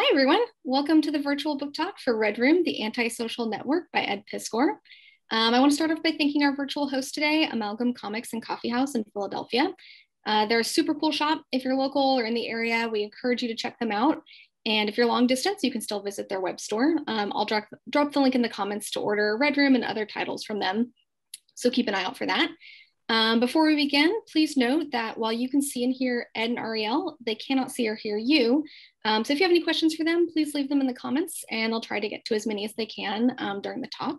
Hi, everyone. Welcome to the virtual book talk for Red Room, the Antisocial Network by Ed Piskor. I want to start off by thanking our virtual host today, Amalgam Comics and Coffeehouse in Philadelphia. They're a super cool shop. If you're local or in the area, we encourage you to check them out. And if you're long distance, you can still visit their web store. I'll drop the link in the comments to order Red Room and other titles from them. So keep an eye out for that. Before we begin, please note that while you can see and hear Ed and Ariell, they cannot see or hear you. So if you have any questions for them, please leave them in the comments and I'll try to get to as many as they can during the talk.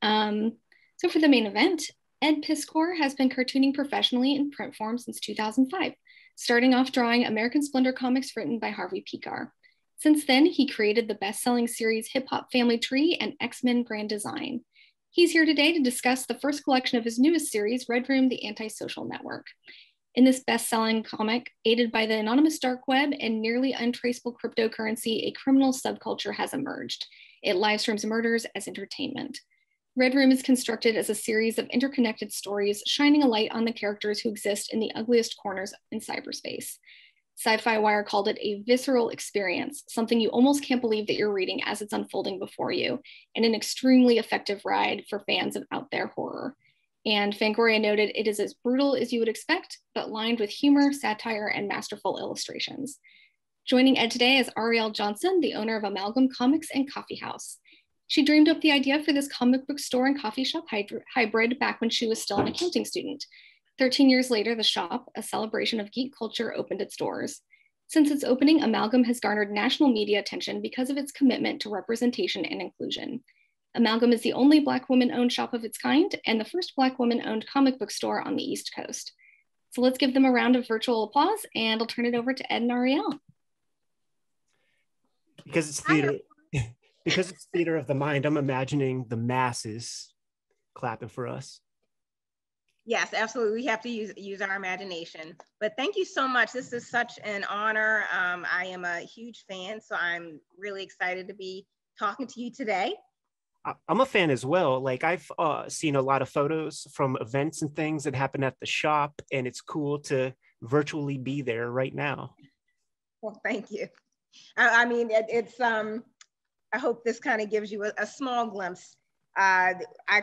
So for the main event, Ed Piskor has been cartooning professionally in print form since 2005, starting off drawing American Splendor comics written by Harvey Pickar. Since then, he created the best-selling series Hip Hop Family Tree and X-Men Grand Design. He's here today to discuss the first collection of his newest series, Red Room, the Antisocial Network. In this best-selling comic, aided by the anonymous dark web and nearly untraceable cryptocurrency, a criminal subculture has emerged. It live streams murders as entertainment. Red Room is constructed as a series of interconnected stories, shining a light on the characters who exist in the ugliest corners in cyberspace. Sci-Fi Wire called it a visceral experience, something you almost can't believe that you're reading as it's unfolding before you, and an extremely effective ride for fans of out there horror. And Fangoria noted it is as brutal as you would expect, but lined with humor, satire, and masterful illustrations. Joining Ed today is Ariell Johnson, the owner of Amalgam Comics and Coffeehouse. She dreamed up the idea for this comic book store and coffee shop hybrid back when she was still an accounting student. 13 years later, the shop, a celebration of geek culture, opened its doors. Since its opening, Amalgam has garnered national media attention because of its commitment to representation and inclusion. Amalgam is the only Black woman-owned shop of its kind and the first Black woman-owned comic book store on the East Coast. So let's give them a round of virtual applause, and I'll turn it over to Ed and Ariell. Because it's theater, because it's theater of the mind, I'm imagining the masses clapping for us. Yes, absolutely. We have to use our imagination. But thank you so much. This is such an honor. I am a huge fan, so I'm really excited to be talking to you today. I'm a fan as well. Like I've seen a lot of photos from events and things that happen at the shop, and it's cool to virtually be there right now. Well, thank you. I mean, it's. I hope this kind of gives you a small glimpse. I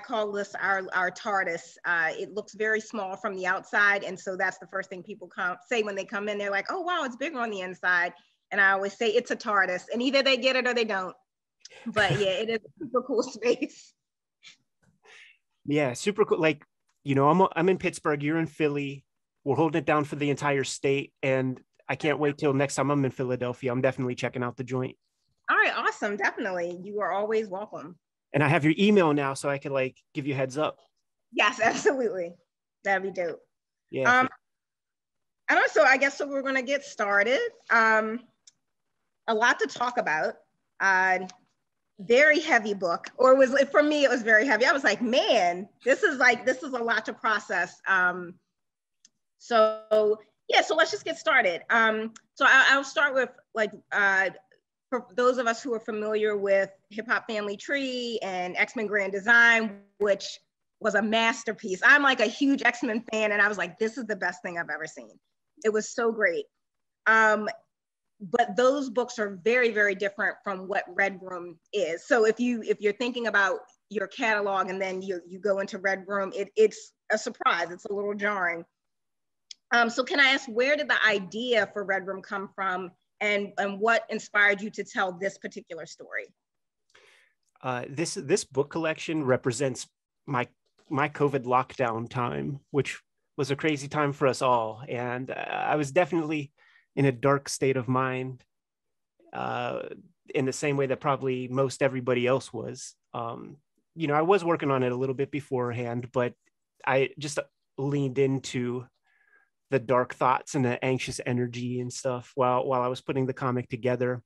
call this our TARDIS. It looks very small from the outside, and so that's the first thing people say when they come in. They're like, "Oh, wow, it's bigger on the inside." And I always say it's a TARDIS, and either they get it or they don't. But yeah, it is a super cool space. Yeah, super cool. Like, you know, I'm in Pittsburgh. You're in Philly. We're holding it down for the entire state, and I can't wait till next time I'm in Philadelphia. I'm definitely checking out the joint. All right, awesome. Definitely, you are always welcome. And I have your email now, so I can like give you a heads up. Yes, absolutely. That'd be dope. Yeah. And also, I guess so we're gonna get started. A lot to talk about. Very heavy book, or for me, it was very heavy. I was like, man, this is a lot to process. So yeah, so let's just get started. So I'll start with like, for those of us who are familiar with Hip Hop Family Tree and X-Men Grand Design, which was a masterpiece. I'm like a huge X-Men fan, and I was like, this is the best thing I've ever seen. It was so great. But those books are very, very different from what Red Room is. So if you're thinking about your catalog and then you go into Red Room, it's a surprise. It's a little jarring. So can I ask, where did the idea for Red Room come from? And what inspired you to tell this particular story? This book collection represents my COVID lockdown time, which was a crazy time for us all. And I was definitely in a dark state of mind, in the same way that probably most everybody else was. You know, I was working on it a little bit beforehand, but I just leaned into the dark thoughts and the anxious energy and stuff while I was putting the comic together.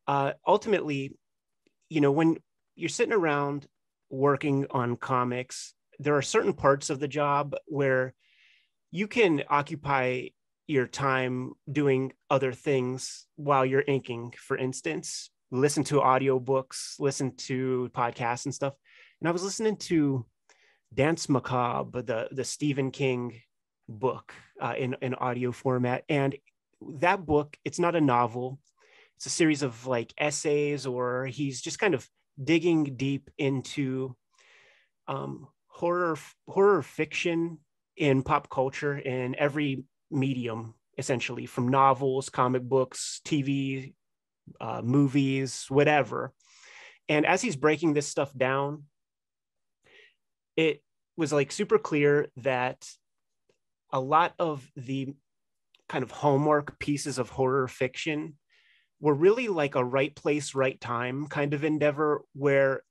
Ultimately, you know, when you're sitting around working on comics, there are certain parts of the job where you can occupy your time doing other things while you're inking. For instance, listen to audiobooks, listen to podcasts and stuff. And I was listening to Dance Macabre, the Stephen King book in audio format. And that book, it's not a novel. it's a series of like essays, or he's just kind of digging deep into horror fiction in pop culture in every medium, essentially, from novels, comic books, TV, movies, whatever. And as he's breaking this stuff down, it was like super clear that a lot of the kind of hallmark pieces of horror fiction were really like a right place, right time kind of endeavor, where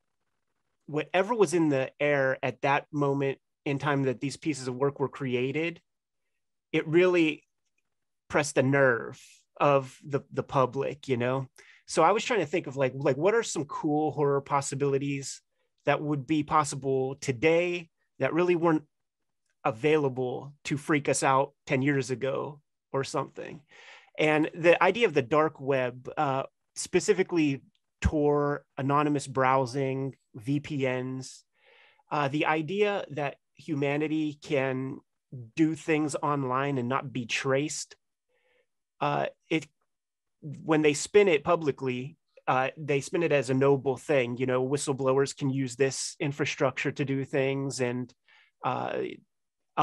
whatever was in the air at that moment in time that these pieces of work were created, it really pressed the nerve of the public, you know? So I was trying to think of like what are some cool horror possibilities that would be possible today that really weren't available to freak us out 10 years ago or something. And the idea of the dark web, specifically Tor, anonymous browsing, VPNs, the idea that humanity can do things online and not be traced, when they spin it publicly, they spin it as a noble thing. You know, whistleblowers can use this infrastructure to do things, and a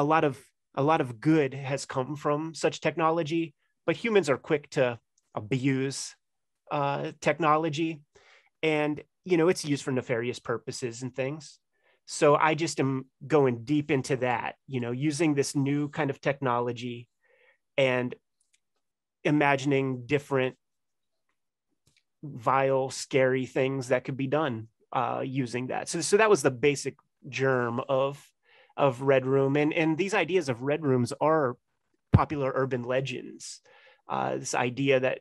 lot of good has come from such technology. But humans are quick to abuse technology, and you know, it's used for nefarious purposes and things. So I just am going deep into that, you know, using this new kind of technology and imagining different vile, scary things that could be done using that. So that was the basic germ of Red Room. And these ideas of Red Rooms are popular urban legends. This idea that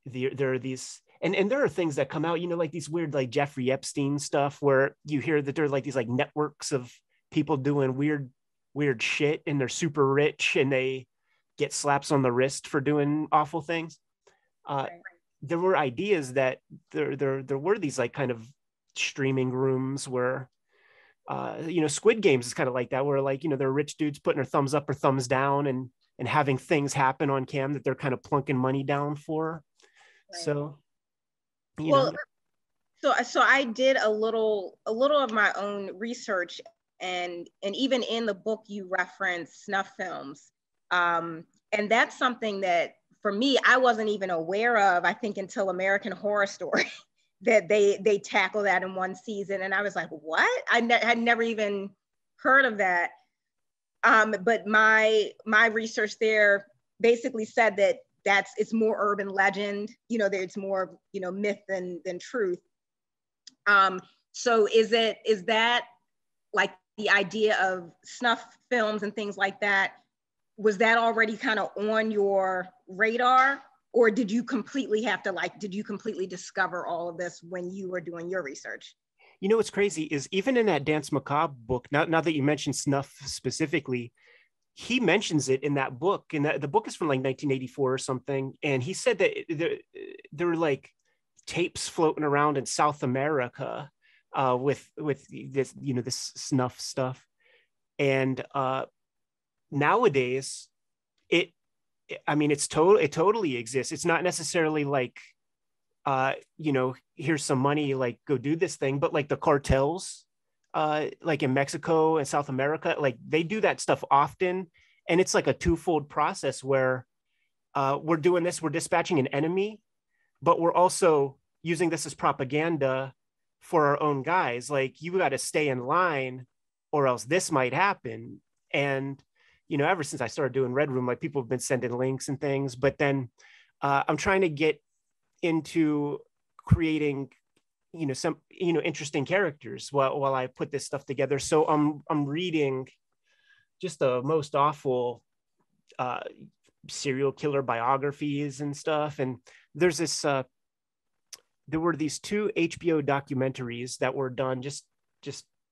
there are these, and there are things that come out, you know, like these weird, like Jeffrey Epstein stuff, where you hear that there are like these like networks of people doing weird shit, and they're super rich and they get slaps on the wrist for doing awful things. There were ideas that there were these like kind of streaming rooms where, you know, Squid Games is kind of like that, where like, you know, there are rich dudes putting their thumbs up or thumbs down and having things happen on cam that they're kind of plunking money down for. Right. So, you know. So I did a little of my own research, and even in the book you reference snuff films, and that's something that for me I wasn't even aware of, I think, until American Horror Story that they tackle that in one season, and I was like, what? I had never even heard of that. But my research there basically said that it's more urban legend, you know, that it's more, you know, myth than truth. So is that like the idea of snuff films and things like that, was that already kind of on your radar, or did you completely discover all of this when you were doing your research? You know, what's crazy is even in that Dance Macabre book, now that you mentioned snuff specifically, he mentions it in that book, and the book is from like 1984 or something. And he said that there were like tapes floating around in South America with this, you know, this snuff stuff. And nowadays it totally exists. It's not necessarily like, you know, here's some money, like go do this thing, but like the cartels, like in Mexico and South America, like they do that stuff often. And it's like a twofold process where we're doing this, we're dispatching an enemy, but we're also using this as propaganda for our own guys. Like, you got to stay in line or else this might happen. And, you know, ever since I started doing Red Room, like people have been sending links and things, but then I'm trying to get into creating, you know, some, you know, interesting characters while I put this stuff together. So I'm reading just the most awful serial killer biographies and stuff. And there's this, there were these 2 HBO documentaries that were done, just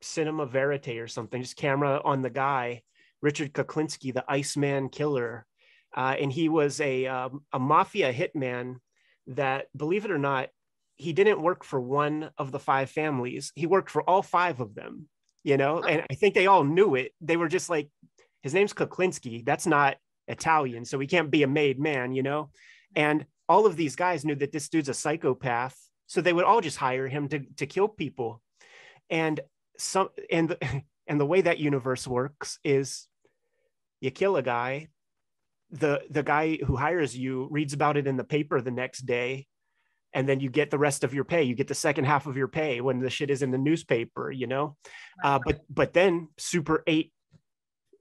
cinema verite or something, just camera on the guy, Richard Kuklinski, the Iceman killer. And he was a mafia hitman that, believe it or not, he didn't work for one of the 5 families. He worked for all 5 of them, you know, and I think they all knew it. They were just like, his name's Kuklinski. That's not Italian, so he can't be a made man, you know? And all of these guys knew that this dude's a psychopath. So they would all just hire him to kill people. And the way that universe works is you kill a guy, the guy who hires you reads about it in the paper the next day, and then you get the rest of your pay. You get the second half of your pay when the shit is in the newspaper, you know? But then Super 8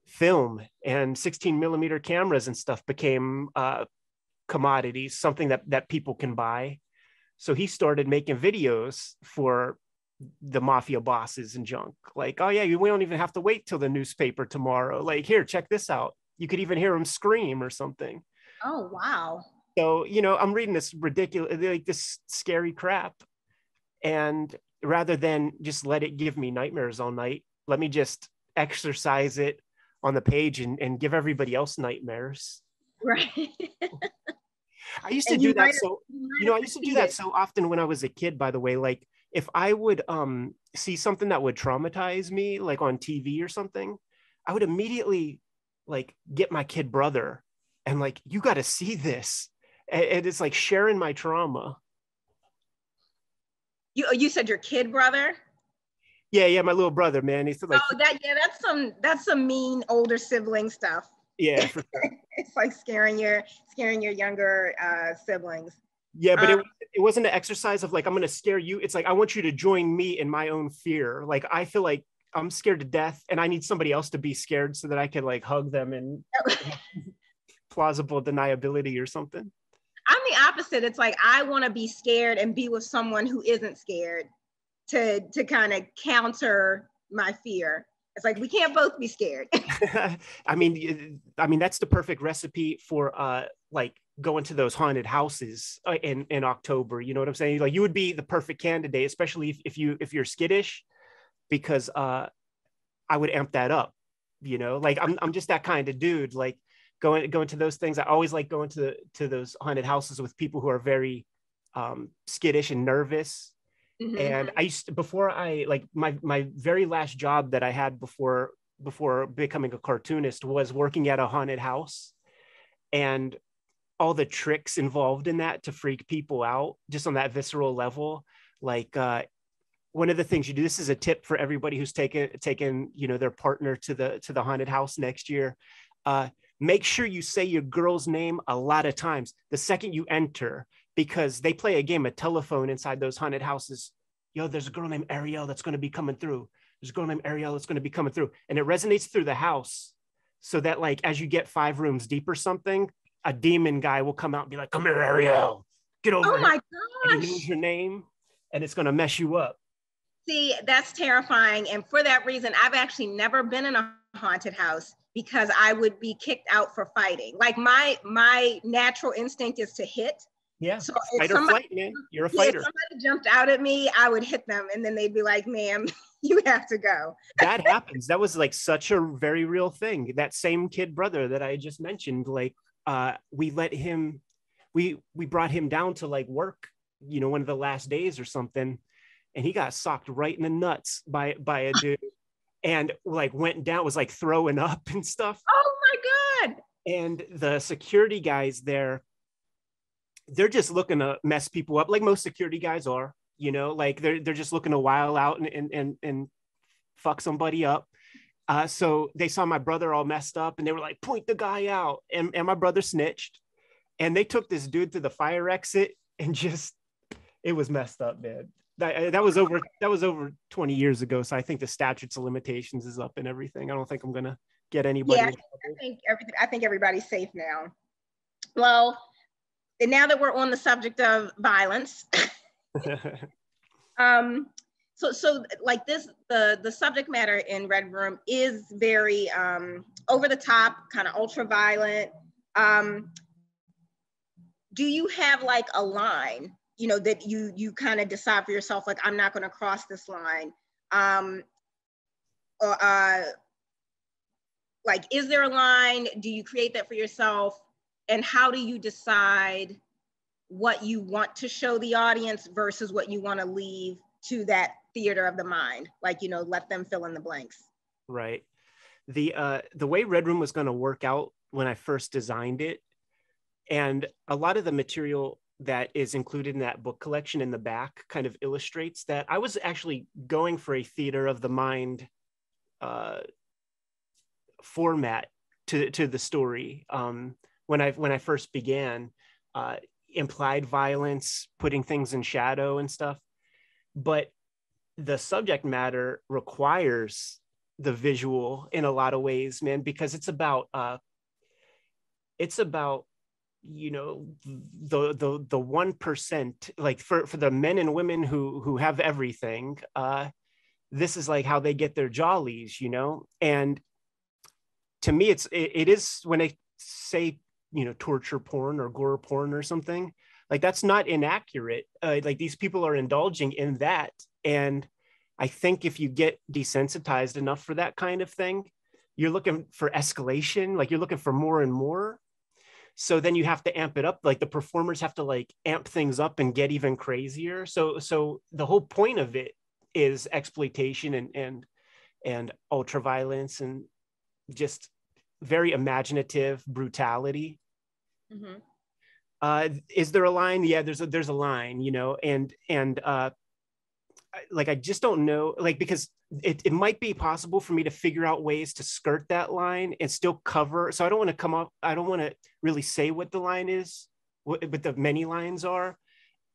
film and 16 millimeter cameras and stuff became commodities, something that people can buy. So he started making videos for the mafia bosses and junk. Like, oh yeah, we don't even have to wait till the newspaper tomorrow. Like, here, check this out. You could even hear him scream or something. Oh, wow. So, you know, I'm reading this ridiculous, like this scary crap. And rather than just let it give me nightmares all night, let me just exercise it on the page and give everybody else nightmares. Right. I used to do that. So, you know, I used to do that so often when I was a kid, by the way. Like, if I would see something that would traumatize me, like on TV or something, I would immediately like get my kid brother and like, you got to see this. And it's like sharing my trauma. You said your kid brother? Yeah, my little brother, man. He's like, that's some mean older sibling stuff. Yeah, for sure. It's like scaring your younger siblings. Yeah, but it wasn't an exercise of like, I'm going to scare you. It's like, I want you to join me in my own fear. Like, I feel like I'm scared to death and I need somebody else to be scared so that I can like hug them and plausible deniability or something. I'm the opposite. It's like, I want to be scared and be with someone who isn't scared to kind of counter my fear. It's like, we can't both be scared. I mean, that's the perfect recipe for like going to those haunted houses in October. You know what I'm saying? Like, you would be the perfect candidate, especially if you're skittish, because I would amp that up. You know, like I'm just that kind of dude. Like going to those things. I always like going to those haunted houses with people who are very skittish and nervous. Mm-hmm. And I used to, before I like my very last job that I had before becoming a cartoonist was working at a haunted house, and all the tricks involved in that to freak people out just on that visceral level. Like one of the things you do, this is a tip for everybody who's taken you know, their partner to the haunted house next year. Make sure you say your girl's name a lot of times the second you enter, because they play a game of telephone inside those haunted houses. Yo, there's a girl named Ariell that's going to be coming through. There's a girl named Ariell that's going to be coming through. And it resonates through the house so that like, as you get 5 rooms deep or something, a demon guy will come out and be like, come here, Ariell, get over here. Oh my gosh. And he knows your name and it's going to mess you up. See, that's terrifying. And for that reason, I've actually never been in a haunted house because I would be kicked out for fighting. Like my natural instinct is to hit. Yeah, so fight or flight, man. You're a fighter. If somebody jumped out at me, I would hit them and then they'd be like, ma'am, you have to go. That happens. That was like such a very real thing. That same kid brother that I just mentioned, like we brought him down to like work, you know, one of the last days or something, and he got socked right in the nuts by a dude and like went down, was like throwing up and stuff. Oh my God. And the security guys there, they're just looking to mess people up, like most security guys are, you know, like they're just looking to while out and fuck somebody up. So they saw my brother all messed up and they were like, point the guy out. And my brother snitched, and they took this dude to the fire exit and just, it was messed up, man. That was over 20 years ago. So I think the statutes of limitations is up and everything. I don't think I'm going to get anybody. Yeah, I think everybody's safe now. Well, and now that we're on the subject of violence, so like this, the subject matter in Red Room is very over the top, kind of ultra violent. Do you have like a line, you know, that you kind of decide for yourself, like, I'm not going to cross this line? Like, is there a line? Do you create that for yourself? And how do you decide what you want to show the audience versus what you want to leave to that theater of the mind? Like, you know, let them fill in the blanks. Right. The way Red Room was going to work out when I first designed it And a lot of the material that is included in that book collection in the back kind of illustrates that. I was actually going for a theater of the mind format to the story when I first began. Implied violence, putting things in shadow and stuff, but the subject matter requires the visual in a lot of ways, man, because it's about you know, the 1%, like for the men and women who have everything. This is like how they get their jollies, you know. And to me, it is, when I say, you know, torture porn or gore porn or something, like that's not inaccurate. Like these people are indulging in that. And I think if you get desensitized enough for that kind of thing, you're looking for escalation, like you're looking for more and more. So then you have to amp it up. Like the performers have to like amp things up and get even crazier. So the whole point of it is exploitation and ultra violence and just very imaginative brutality. Mm-hmm. Is there a line? Yeah, there's a line, you know, and like I just don't know, like, because it might be possible for me to figure out ways to skirt that line and still cover. So I don't want to really say what the line is, what the many lines are,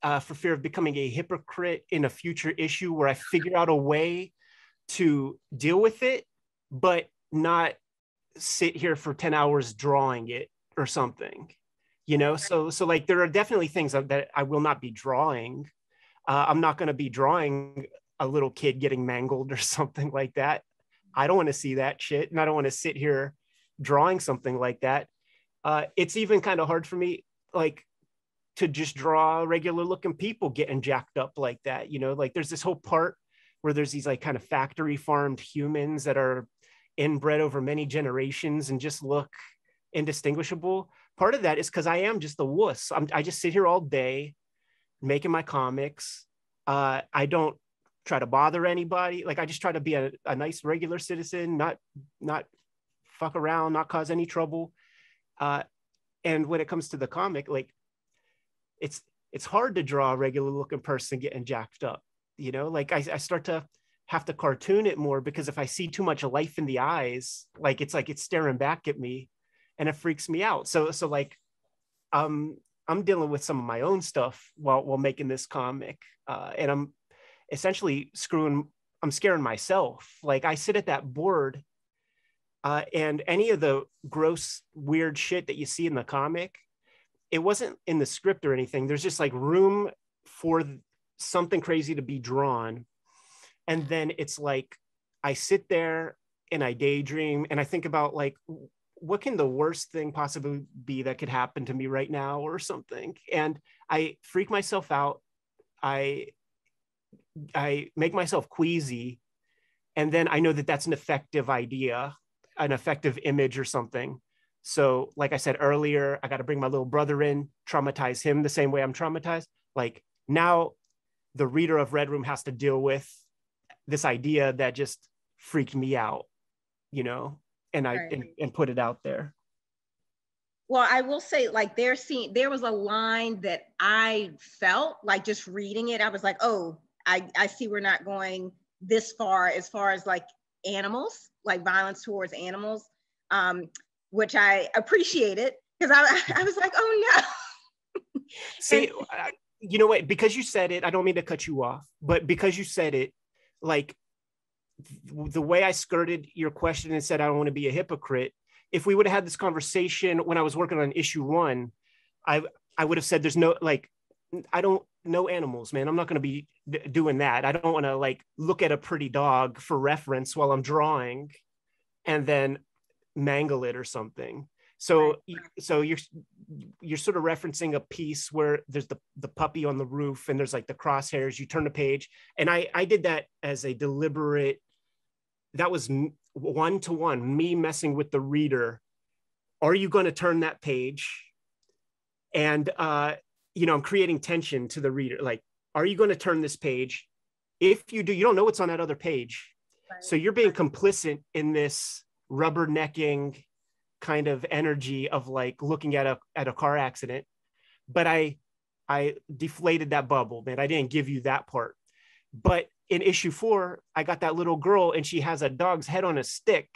for fear of becoming a hypocrite in a future issue where I figure out a way to deal with it, but not sit here for 10 hours drawing it or something, you know? So like, there are definitely things that I will not be drawing. I'm not going to be drawing a little kid getting mangled or something like that. I don't want to see that shit. And I don't want to sit here drawing something like that. It's even kind of hard for me, like, to just draw regular looking people getting jacked up like that. You know, like there's this whole part where there's these like kind of factory farmed humans that are inbred over many generations and just look indistinguishable. Part of that is because I am just the wuss. I just sit here all day making my comics. I don't try to bother anybody. Like I just try to be a nice regular citizen, not fuck around, not cause any trouble. And when it comes to the comic, like it's hard to draw a regular looking person getting jacked up, you know. Like I start to have to cartoon it more, because if I see too much life in the eyes, like it's staring back at me and it freaks me out. So like I'm dealing with some of my own stuff while making this comic, and I'm essentially I'm scaring myself. Like I sit at that board, and any of the gross, weird shit that you see in the comic, it wasn't in the script or anything. There's just like room for something crazy to be drawn. And then it's like, I sit there and I daydream and I think about like, what can the worst thing possibly be that could happen to me right now or something? And I freak myself out. I make myself queasy. And then I know that that's an effective idea, an effective image or something. So like I said earlier, I got to bring my little brother in, traumatize him the same way I'm traumatized. Like now the reader of Red Room has to deal with this idea that just freaked me out, you know, and and put it out there. Well, I will say, like, there was a line that I felt like just reading it, I was like, oh, I see we're not going this far as like animals, like violence towards animals, which I appreciated, because I was like, oh no. See, you know what, because you said it, I don't mean to cut you off, but because you said it, like the way I skirted your question and said, I don't want to be a hypocrite. If we would have had this conversation when I was working on issue 1, I would have said, there's no, like, I don't know animals, man. I'm not going to be doing that. I don't want to like look at a pretty dog for reference while I'm drawing and then mangle it or something. So, so you're sort of referencing a piece where there's the puppy on the roof and there's like the crosshairs, you turn the page. And I did that as a deliberate, that was 1-to-1, me messing with the reader. Are you going to turn that page? And, you know, I'm creating tension to the reader. Like, are you going to turn this page? If you do, you don't know what's on that other page. Right. So you're being complicit in this rubbernecking, kind of energy of like looking at a car accident, but I deflated that bubble, man. I didn't give you that part. But in issue 4, I got that little girl and she has a dog's head on a stick.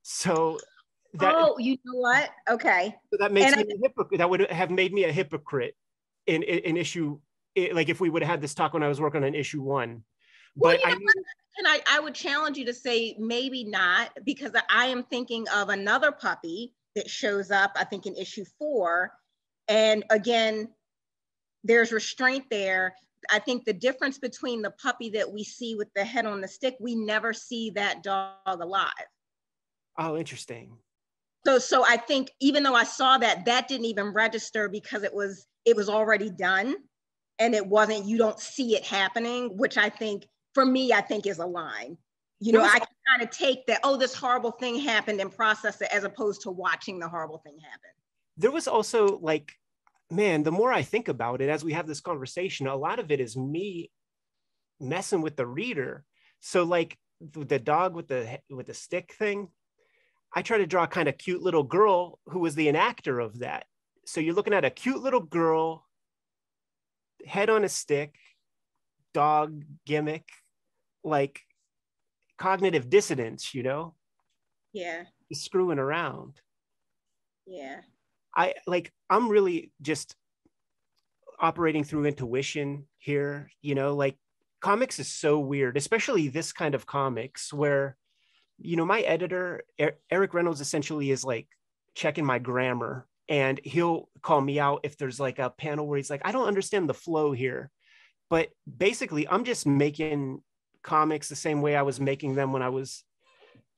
So that, oh, you know what? Okay. so that makes me a hypocrite. That would have made me a hypocrite in issue, like if we would have had this talk when I was working on issue 1. Well, But you know what? And I would challenge you to say maybe not, because I am thinking of another puppy that shows up, I think in issue 4. And again, there's restraint there. I think the difference between the puppy that we see with the head on the stick, we never see that dog alive. Oh, interesting. So I think even though I saw that, that didn't even register because it was already done, and it wasn't, you don't see it happening, which I think, for me, I think is a line. You know, I can kind of take that, oh, this horrible thing happened, and process it, as opposed to watching the horrible thing happen. There was also like, man, the more I think about it as we have this conversation, a lot of it is me messing with the reader. So like the dog with the stick thing, I try to draw a kind of cute little girl who was the enactor of that. So you're looking at a cute little girl, head on a stick, dog gimmick, like cognitive dissonance, you know? Yeah. Just screwing around. Yeah. I'm really just operating through intuition here, you know, like comics is so weird, especially this kind of comics where, you know, my editor, Eric Reynolds, essentially is like checking my grammar, and he'll call me out if there's like a panel where he's like, I don't understand the flow here. But basically, I'm just making comics the same way I was making them when I was,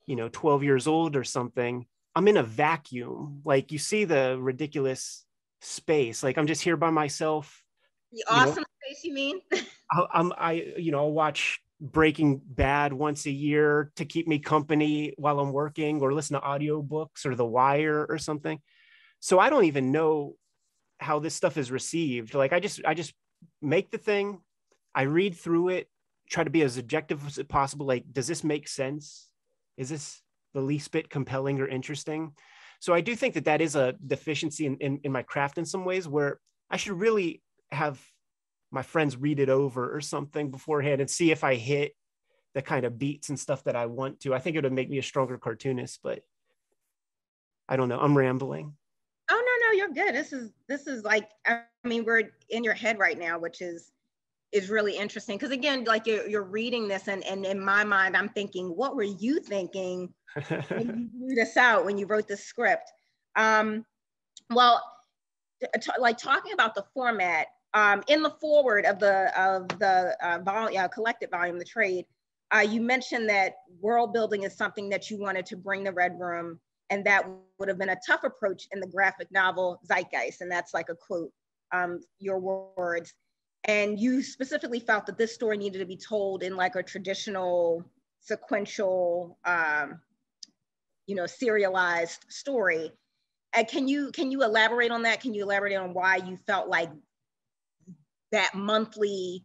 you know, 12 years old or something. I'm in a vacuum. Like, you see the ridiculous space. Like, I'm just here by myself. The awesome space, you mean? I'll watch Breaking Bad once a year to keep me company while I'm working, or listen to audiobooks or The Wire or something. So I don't even know how this stuff is received. Like, I just make the thing, I read through it, try to be as objective as possible. Like, does this make sense? Is this the least bit compelling or interesting? So I do think that is a deficiency in my craft in some ways, where I should really have my friends read it over or something beforehand and see if I hit the kind of beats and stuff that I want to. I think it would make me a stronger cartoonist, but I don't know. I'm rambling. Oh, no, you're good. This is like, I mean, we're in your head right now, which is really interesting. Because again, like you're reading this, and in my mind, I'm thinking, what were you thinking when you drew this out, when you wrote this script? Well, like talking about the format, in the forward of the volume, collected volume, the trade, you mentioned that world building is something that you wanted to bring to Red Room, and that would have been a tough approach in the graphic novel zeitgeist. And that's like a quote, your words. And you specifically felt that this story needed to be told in like a traditional sequential, serialized story. Can you elaborate on that? Can you elaborate on why you felt like that monthly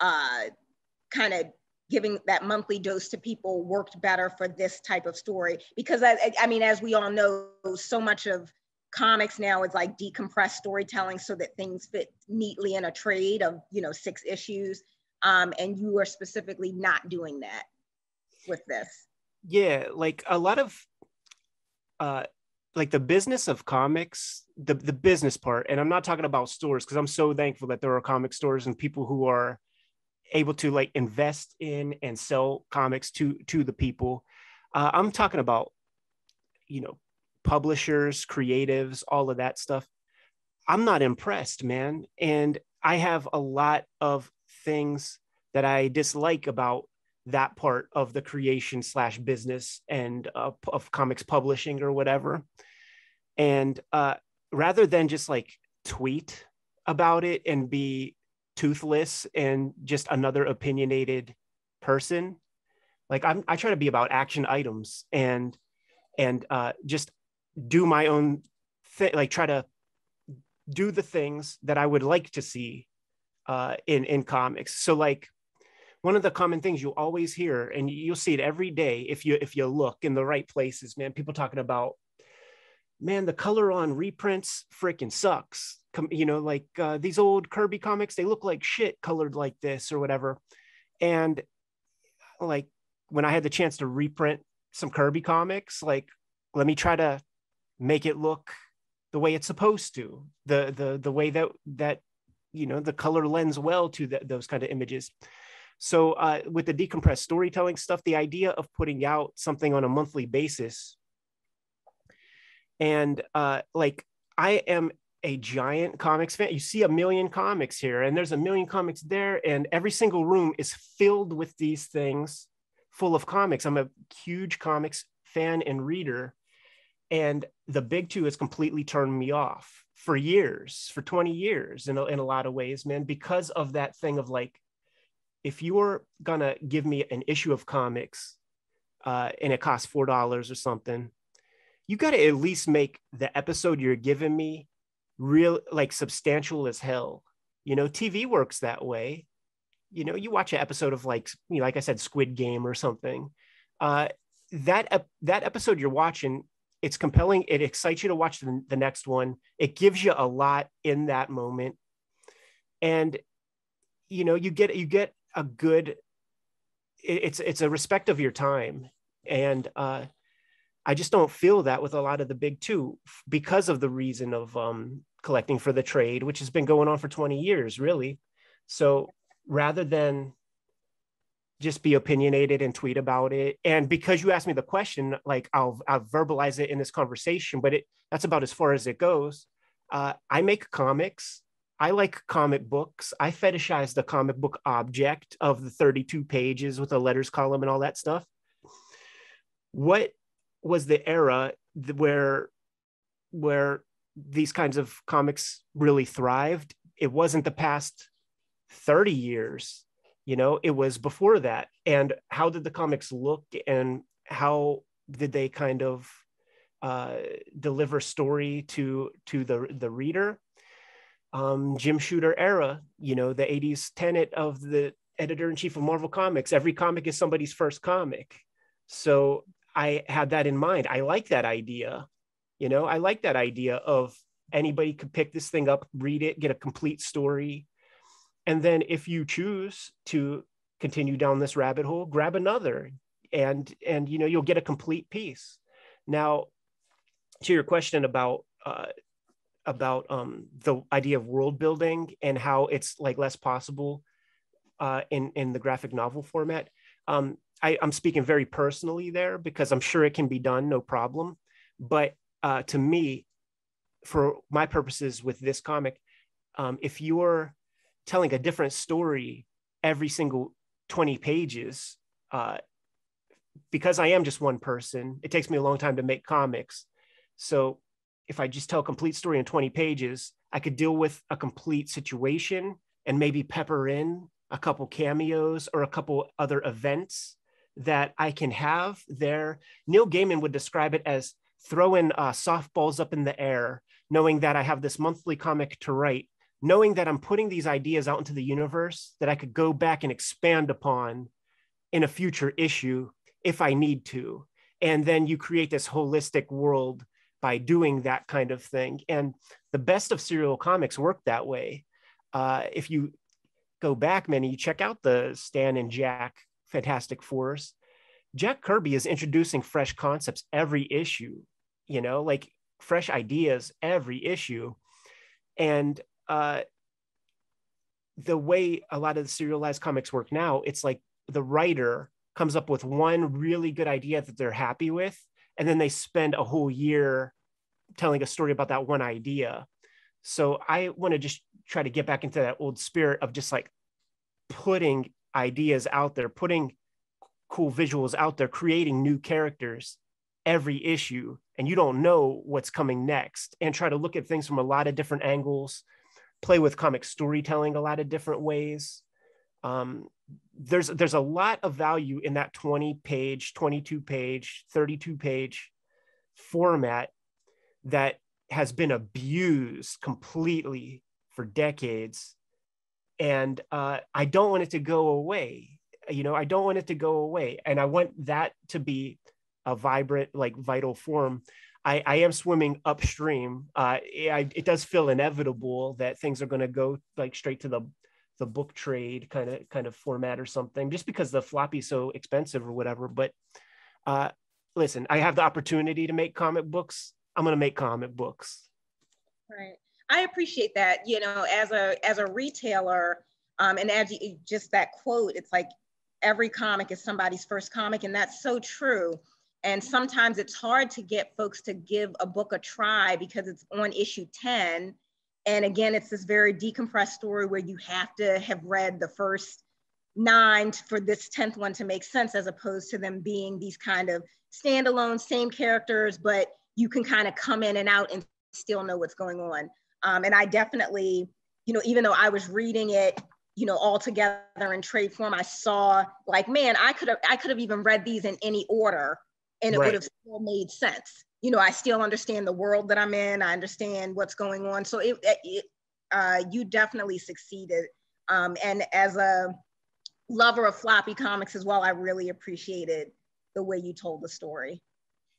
kind of giving that monthly dose to people worked better for this type of story? Because I mean, as we all know, so much of comics now is like decompressed storytelling so that things fit neatly in a trade of 6 issues, and you are specifically not doing that with this. Yeah, like a lot of like the business of comics, the business part, and I'm not talking about stores, because I'm so thankful that there are comic stores and people who are able to like invest in and sell comics to the people. I'm talking about, publishers, creatives, all of that stuff. I'm not impressed, man. And I have a lot of things that I dislike about that part of the creation / business and of comics publishing or whatever. And rather than just like tweet about it and be toothless and just another opinionated person, like I try to be about action items and just do my own thing, like try to do the things that I would like to see in comics. So like one of the common things you'll always hear, and you'll see it every day if you look in the right places, man, people talking about man, the color on reprints freaking sucks. You know, like these old Kirby comics, they look like shit colored like this or whatever. And like when I had the chance to reprint some Kirby comics, like let me try to make it look the way it's supposed to, the way that you know the color lends well to those kind of images. So with the decompressed storytelling stuff, the idea of putting out something on a monthly basis, and like I am a giant comics fan. You see a million comics here, and there's a million comics there, and every single room is filled with these things full of comics. I'm a huge comics fan and reader, and the big two has completely turned me off for years, for 20 years in a lot of ways, man, because of that thing of like, if you're gonna give me an issue of comics and it costs $4 or something, you got to at least make the episode you're giving me real, like substantial as hell. You know, TV works that way. You know, you watch an episode of like, you know, like I said, Squid Game or something. That episode you're watching, it's compelling. It excites you to watch the next one. It gives you a lot in that moment, and you know, you get a good. It's a respect of your time, and I just don't feel that with a lot of the big two because of the reason of collecting for the trade, which has been going on for 20 years, really. So rather than just be opinionated and tweet about it, and because you asked me the question, like I'll verbalize it in this conversation, but that's about as far as it goes. I make comics. I like comic books. I fetishize the comic book object of the 32 pages with a letters column and all that stuff. What was the era where these kinds of comics really thrived? It wasn't the past 30 years, you know, it was before that. And how did the comics look, and how did they kind of deliver story to the reader? Jim Shooter era, you know, the 80s tenet of the editor-in-chief of Marvel Comics, every comic is somebody's first comic. So I had that in mind. I like that idea. You know, I like that idea of anybody could pick this thing up, read it, get a complete story. And then if you choose to continue down this rabbit hole, grab another, and you know, you'll get a complete piece. Now, to your question about the idea of world building and how it's like less possible in the graphic novel format. I'm speaking very personally there because I'm sure it can be done, no problem. But to me, for my purposes with this comic, if you're telling a different story every single 20 pages, because I am just one person, it takes me a long time to make comics. So if I just tell a complete story in 20 pages, I could deal with a complete situation and maybe pepper in a couple cameos or a couple other events that I can have there. Neil Gaiman would describe it as throwing softballs up in the air, knowing that I have this monthly comic to write, knowing that I'm putting these ideas out into the universe that I could go back and expand upon in a future issue if I need to. And then you create this holistic world by doing that kind of thing. And the best of serial comics work that way. If you go back, man, you check out the Stan and Jack Fantastic Fours, Jack Kirby is introducing fresh concepts every issue, you know, like fresh ideas every issue. And the way a lot of the serialized comics work now, it's like the writer comes up with one really good idea that they're happy with, and then they spend a whole year telling a story about that one idea. So I want to just try to get back into that old spirit of just like putting ideas out there, putting cool visuals out there, creating new characters every issue, and you don't know what's coming next, and try to look at things from a lot of different angles, play with comic storytelling a lot of different ways. There's a lot of value in that 20 page, 22 page, 32 page format that has been abused completely for decades. And I don't want it to go away. You know, I don't want it to go away. And I want that to be a vibrant, like vital form. I am swimming upstream. It does feel inevitable that things are going to go like straight to the book trade kind of format or something, just because the floppy's so expensive or whatever. But listen, I have the opportunity to make comic books. I'm going to make comic books. Right. I appreciate that. You know, as a retailer, and as just that quote, it's like every comic is somebody's first comic, and that's so true. And sometimes it's hard to get folks to give a book a try because it's on issue 10. And again, it's this very decompressed story where you have to have read the first 9 for this 10th one to make sense, as opposed to them being these kind of standalone, same characters, but you can kind of come in and out and still know what's going on. And I definitely, you know, even though I was reading it, you know, all together in trade form, I saw like, man, I could have even read these in any order and it would have still made sense. You know, I still understand the world that I'm in. I understand what's going on. So you definitely succeeded. And as a lover of floppy comics as well, I really appreciated the way you told the story.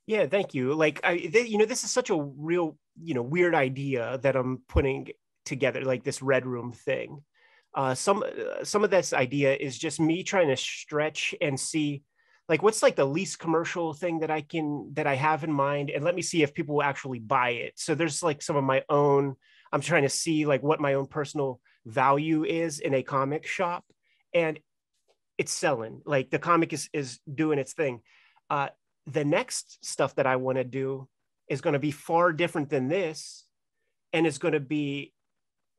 Yeah, thank you. Like, you know, this is such a real, you know, weird idea that I'm putting together, like this Red Room thing. Some of this idea is just me trying to stretch and see, like, what's like the least commercial thing that I have in mind, and let me see if people will actually buy it. So there's like some of my own. I'm trying to see like what my own personal value is in a comic shop, and it's selling. Like the comic is doing its thing. The next stuff that I want to do is going to be far different than this, and it's going to be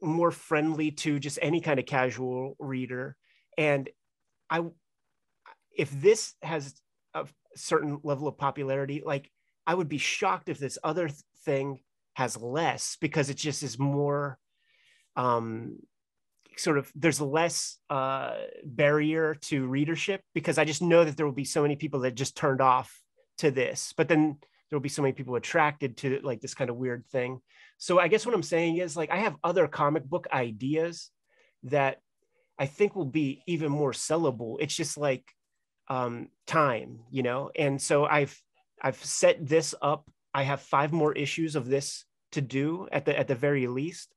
more friendly to just any kind of casual reader. And if this has a certain level of popularity, like I would be shocked if this other thing has less, because it just is more sort of, there's less barrier to readership, because I just know that there will be so many people that just turned off to this, but then there'll be so many people attracted to like this kind of weird thing. So I guess what I'm saying is, like, I have other comic book ideas that I think will be even more sellable. It's just like time, you know? And so I've set this up. I have 5 more issues of this to do at the very least.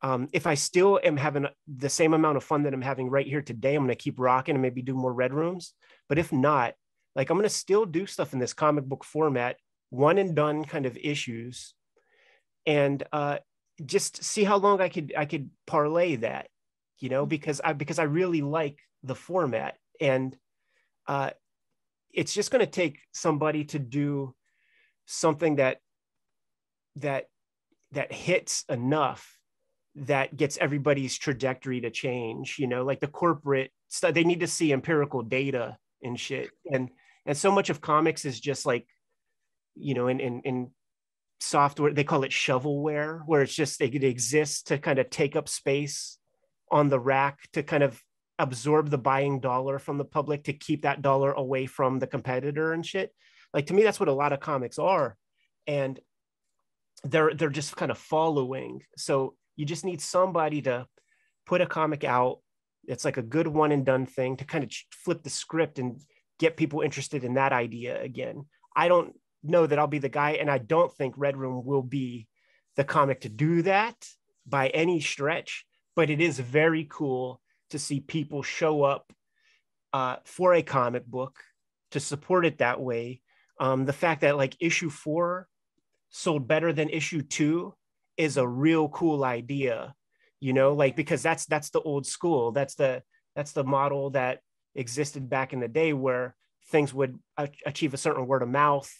If I still am having the same amount of fun that I'm having right here today, I'm going to keep rocking and maybe do more Red Rooms. But if not, like, I'm going to still do stuff in this comic book format, one and done kind of issues, and just see how long I could parlay that, you know, because I really like the format, and it's just going to take somebody to do something that hits enough that gets everybody's trajectory to change, you know, like the corporate stuff. They need to see empirical data and shit, and so much of comics is just like, you know, in software, they call it shovelware, where it's just, it exists to kind of take up space on the rack, to kind of absorb the buying dollar from the public, to keep that dollar away from the competitor and shit. Like, to me, that's what a lot of comics are. And they're just kind of following. So you just need somebody to put a comic out. It's like a good one and done thing to kind of flip the script and get people interested in that idea again. I don't know that I'll be the guy, and I don't think Red Room will be the comic to do that by any stretch, but it is very cool to see people show up for a comic book, to support it that way. The fact that like issue 4 sold better than issue 2 is a real cool idea, you know, like, because that's the old school. That's the model that existed back in the day, where things would achieve a certain word of mouth.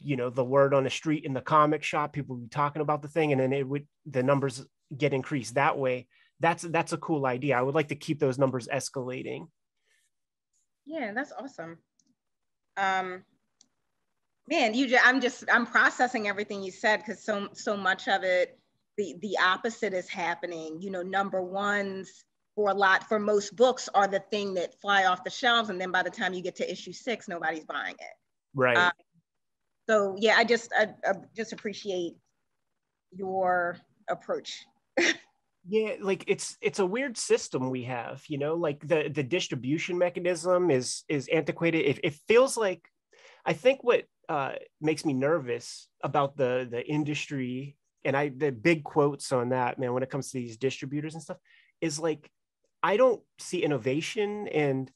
You know, the word on the street in the comic shop, people would be talking about the thing, and then the numbers get increased that way. That's a cool idea. I would like to keep those numbers escalating. Yeah, that's awesome. Man, I'm processing everything you said, because so much of it, the opposite is happening. You know, number ones for most books are the thing that fly off the shelves, and then by the time you get to issue 6, nobody's buying it. Right. So yeah, I just appreciate your approach. Yeah, like it's a weird system we have, you know, like the distribution mechanism is antiquated. It feels like, I think what makes me nervous about the industry. And the big quotes on that, man, when it comes to these distributors and stuff, is like, I don't see innovation, and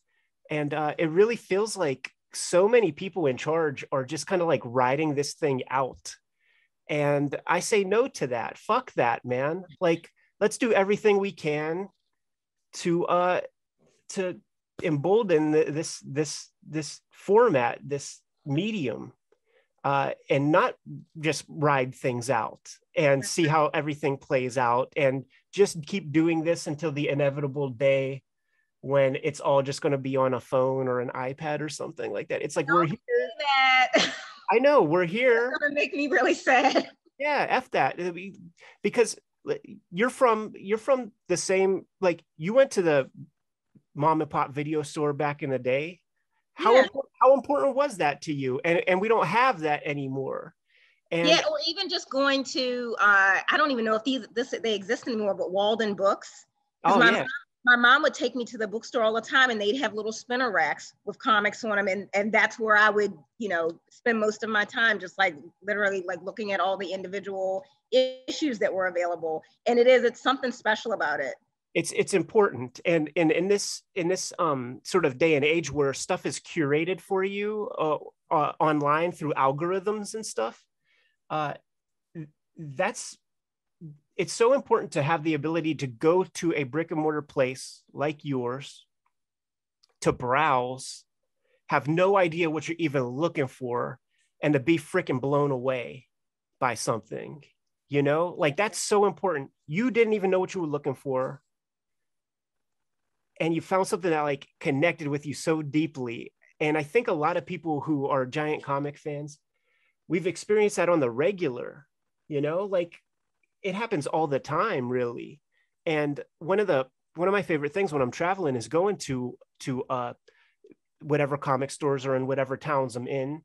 it really feels like so many people in charge are just kind of like riding this thing out. And I say no to that. Fuck that, man. Like, let's do everything we can to embolden this format, this medium, and not just ride things out and see how everything plays out, and just keep doing this until the inevitable day when it's all just going to be on a phone or an iPad or something like that. It's like, Don't we're here. do that. I know, we're here. It's gonna make me really sad. Yeah, F that. Because you're from the same, like, you went to the mom and pop video store back in the day. Yeah. How important was that to you? And we don't have that anymore. And yeah, or even just going to I don't even know if they exist anymore, but Walden Books. oh yeah, My mom would take me to the bookstore all the time, and they'd have little spinner racks with comics on them. And that's where I would, spend most of my time, just like literally like looking at all the individual issues that were available. And it's something special about it. it's important. And in this sort of day and age where stuff is curated for you online through algorithms and stuff, it's so important to have the ability to go to a brick and mortar place like yours, to browse, have no idea what you're even looking for, and to be freaking blown away by something, like, that's so important. You didn't even know what you were looking for, and you found something that like connected with you so deeply. And I think a lot of people who are giant comic fans, we've experienced that on the regular, like, it happens all the time, really. And one of my favorite things when I'm traveling is going to whatever comic stores are in whatever towns I'm in,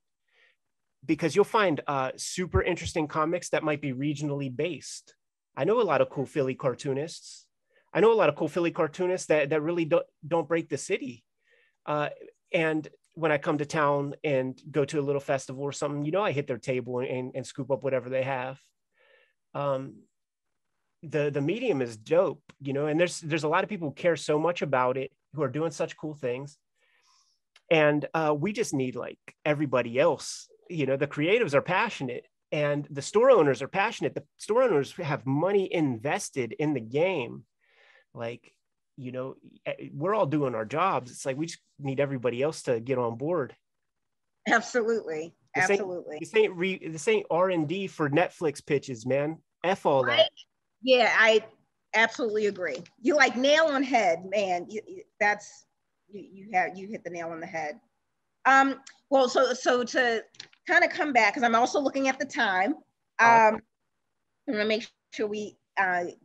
because you'll find super interesting comics that might be regionally based. I know a lot of cool Philly cartoonists. that really don't break the city. And when I come to town and go to a little festival or something, I hit their table and scoop up whatever they have. The medium is dope, and there's a lot of people who care so much about it, who are doing such cool things. And we just need, like, everybody else, the creatives are passionate, and the store owners are passionate. The store owners have money invested in the game. Like, we're all doing our jobs. It's like, we just need everybody else to get on board. Absolutely. This ain't R&D for Netflix pitches, man. F all that. Yeah, I absolutely agree. You like nail on head, man. You hit the nail on the head. Well, so to kind of come back, because I'm also looking at the time. I'm gonna make sure we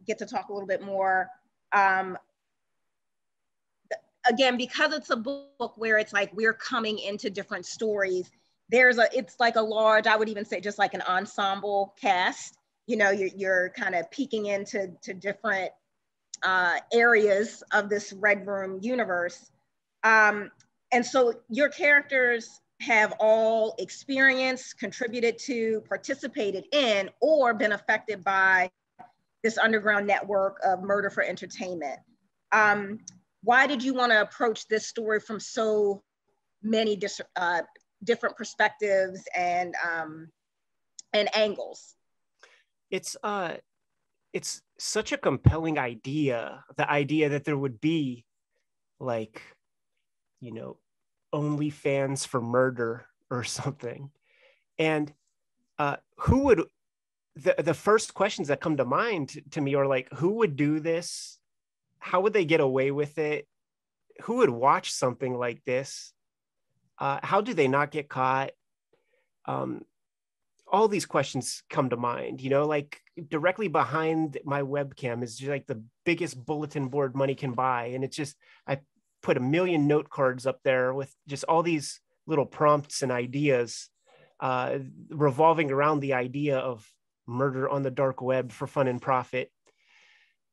get to talk a little bit more. Again, because it's a book where it's like we're coming into different stories, it's like a large, I would even say just like an ensemble cast. You're kind of peeking into different areas of this Red Room universe. And so your characters have all experienced, contributed to, participated in, or been affected by this underground network of murder for entertainment. Why did you want to approach this story from so many different perspectives and angles? It's such a compelling idea, the idea that there would be, like, OnlyFans for murder or something. And who would, the first questions that come to mind to me are like, who would do this? How would they get away with it? Who would watch something like this? How do they not get caught? All these questions come to mind, like, directly behind my webcam is just like the biggest bulletin board money can buy. And it's just, I put a million note cards up there with just all these little prompts and ideas revolving around the idea of murder on the dark web for fun and profit.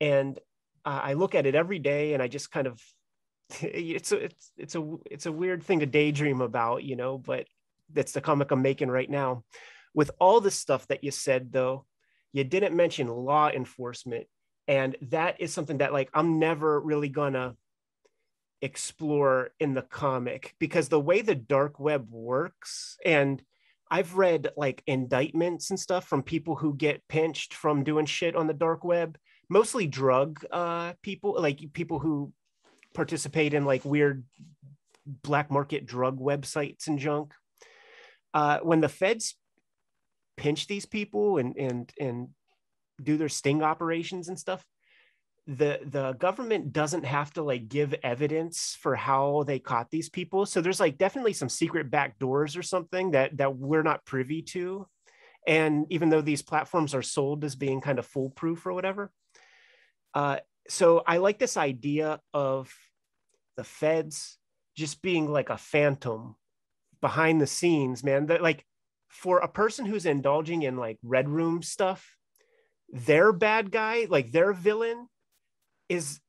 And I look at it every day, and I just it's a weird thing to daydream about, but that's the comic I'm making right now. With all the stuff that you said, though, you didn't mention law enforcement. And that is something that like I'm never really gonna explore in the comic, because the way the dark web works, and I've read like indictments and stuff from people who get pinched from doing shit on the dark web, mostly drug people, like people who participate in like weird black market drug websites and junk. When the feds pinch these people and do their sting operations and stuff, the government doesn't have to like give evidence for how they caught these people. So there's like definitely some secret back doors or something that we're not privy to. And even though these platforms are sold as being kind of foolproof or whatever, so I like this idea of the feds just being like a phantom behind the scenes, man. That like for a person who's indulging in like Red Room stuff, their bad guy, like their villain, is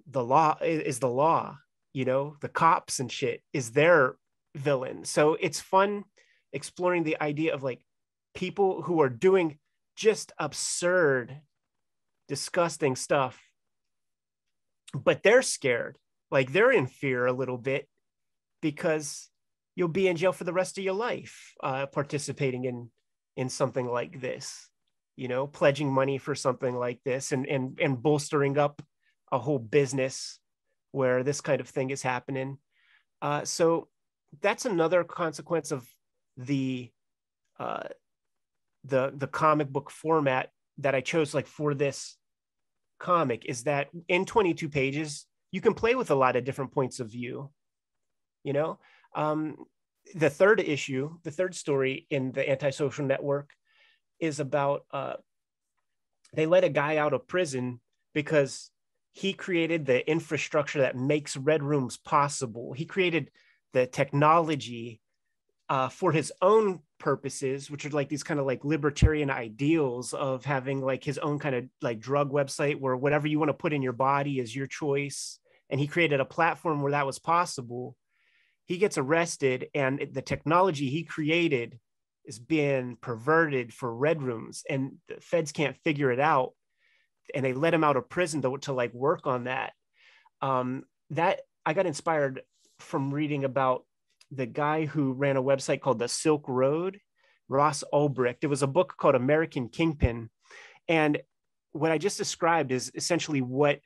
the law, you know, the cops and shit is their villain. So it's fun exploring the idea of like people who are doing just absurd, disgusting stuff, but they're scared, like they're in fear a little bit, because you'll be in jail for the rest of your life participating in something like this, you know, pledging money for something like this and bolstering up a whole business where this kind of thing is happening. So that's another consequence of the comic book format that I chose like for this comic, is that in 22 pages, you can play with a lot of different points of view, you know? The third story in the Antisocial Network is about they let a guy out of prison because he created the infrastructure that makes red rooms possible. He created the technology for his own purposes, which are like these kind of like libertarian ideals of having like his own kind of like drug website where whatever you want to put in your body is your choice. And he created a platform where that was possible. He gets arrested, and the technology he created is being perverted for red rooms, and the feds can't figure it out. And they let him out of prison to like work on that. That I got inspired from reading about the guy who ran a website called the Silk Road, Ross Ulbricht. It was a book called American Kingpin. And what I just described is essentially what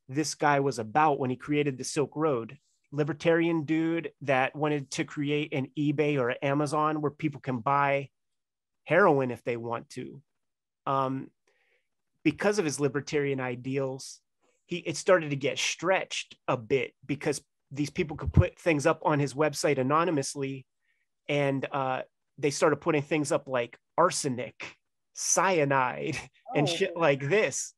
this guy was about when he created the Silk Road. Libertarian dude that wanted to create an eBay or Amazon where people can buy heroin if they want to. Because of his libertarian ideals, it started to get stretched a bit because these people could put things up on his website anonymously, and they started putting things up like arsenic, cyanide, and shit like this.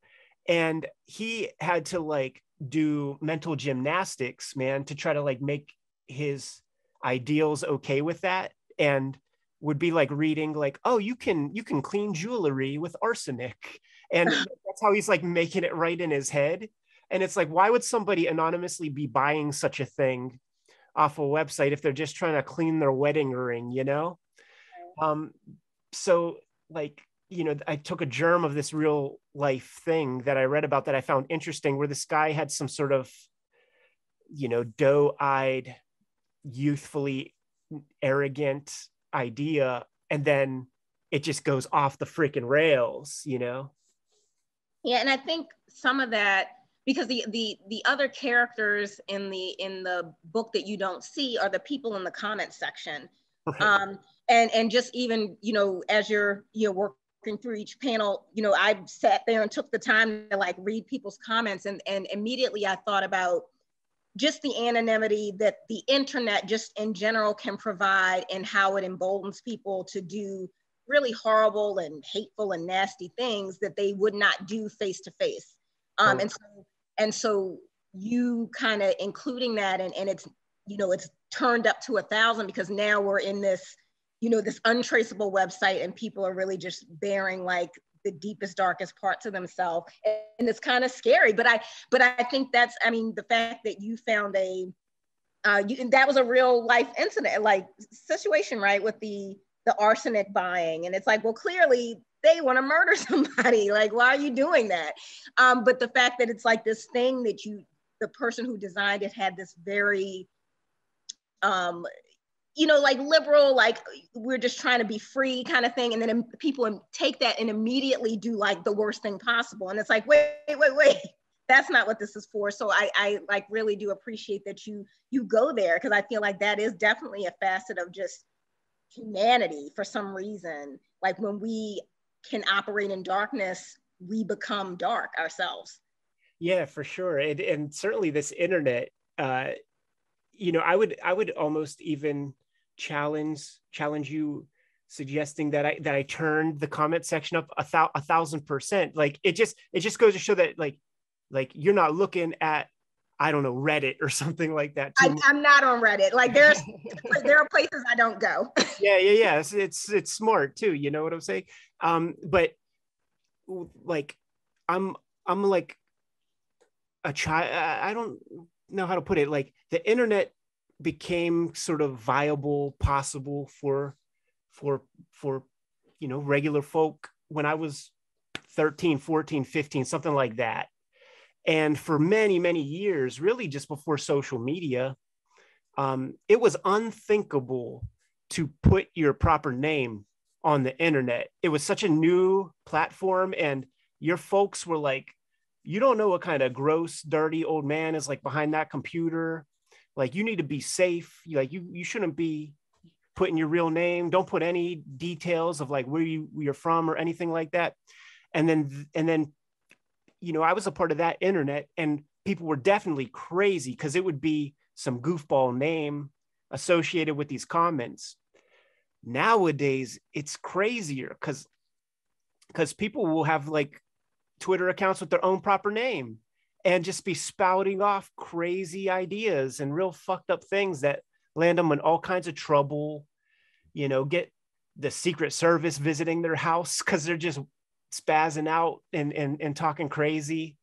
And he had to like do mental gymnastics, man, to try to like make his ideals okay with that, and would be like reading like, oh, you can clean jewelry with arsenic, and that's how he's like making it right in his head. And it's like, why would somebody anonymously be buying such a thing off a website if they're just trying to clean their wedding ring, you know? So like, you know, I took a germ of this real life thing that I read about that I found interesting, where this guy had some sort of, you know, doe-eyed, youthfully arrogant idea, and then it just goes off the freaking rails, you know? Yeah, and I think some of that, because the other characters in the book that you don't see are the people in the comment section. Right. And just even, you know, as you're working through each panel, you know, I sat there and took the time to like read people's comments, and immediately I thought about just the anonymity that the internet just in general can provide, and how it emboldens people to do really horrible and hateful and nasty things that they would not do face to face. And so you kind of including that, and it's, you know, it's turned up to 1,000 because now we're in this, you know, this untraceable website, and people are really just bearing like the deepest, darkest parts of themselves. And it's kind of scary, but I think that's, I mean, the fact that you found a And that was a real life incident, like situation, right? With the arsenic buying. And it's like, well, clearly they want to murder somebody. Like, why are you doing that? But the fact that it's like this thing that the person who designed it had this very, like liberal, like we're just trying to be free kind of thing. And then people take that and immediately do like the worst thing possible. And it's like, wait. That's not what this is for. So I like really do appreciate that you go there, because I feel like that is definitely a facet of just humanity for some reason. Like when we can operate in darkness, we become dark ourselves. Yeah, for sure. And certainly this internet, I would almost even challenge you, suggesting that I turned the comment section up 1,000%. Like it just goes to show that like you're not looking at, I don't know, Reddit or something like that. I'm not on Reddit. Like there are places I don't go. Yeah. It's smart too. You know what I'm saying? But like I'm like a child. I don't know how to put it. Like the internet became sort of viable, possible for regular folk when I was 13, 14, 15, something like that. And for many, many years, really just before social media, it was unthinkable to put your proper name on the internet. It was such a new platform, and your folks were like, you don't know what kind of gross, dirty old man is like behind that computer. Like you need to be safe. Like you shouldn't be putting your real name. Don't put any details of like where you're from or anything like that. And then I was a part of that internet, and people were definitely crazy because it would be some goofball name associated with these comments. Nowadays, it's crazier because people will have like Twitter accounts with their own proper name and just be spouting off crazy ideas and real fucked up things that land them in all kinds of trouble, get the Secret Service visiting their house because they're just spazzing out and talking crazy,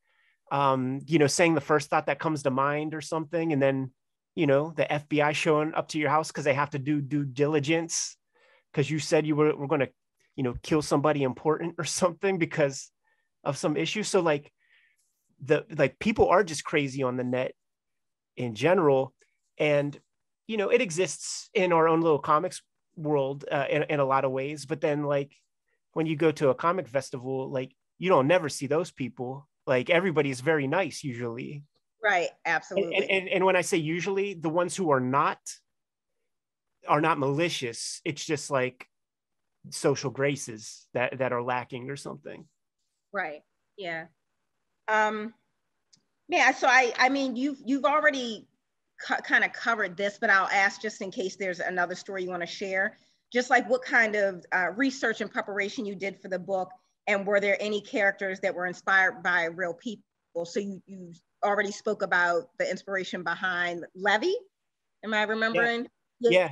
saying the first thought that comes to mind or something. And then, the FBI showing up to your house because they have to do due diligence because you said you were going to, kill somebody important or something because of some issue. So like people are just crazy on the net in general. And, it exists in our own little comics world in a lot of ways. But then like when you go to a comic festival, like you don't never see those people. Like everybody's very nice usually. Right. Absolutely. And when I say usually, the ones who are not malicious. It's just like social graces that are lacking or something. Right. Yeah. Yeah. So I mean, you've already kind of covered this, but I'll ask just in case there's another story you want to share. Just like what kind of research and preparation you did for the book, and were there any characters that were inspired by real people? So you already spoke about the inspiration behind Levy. Am I remembering? Yeah.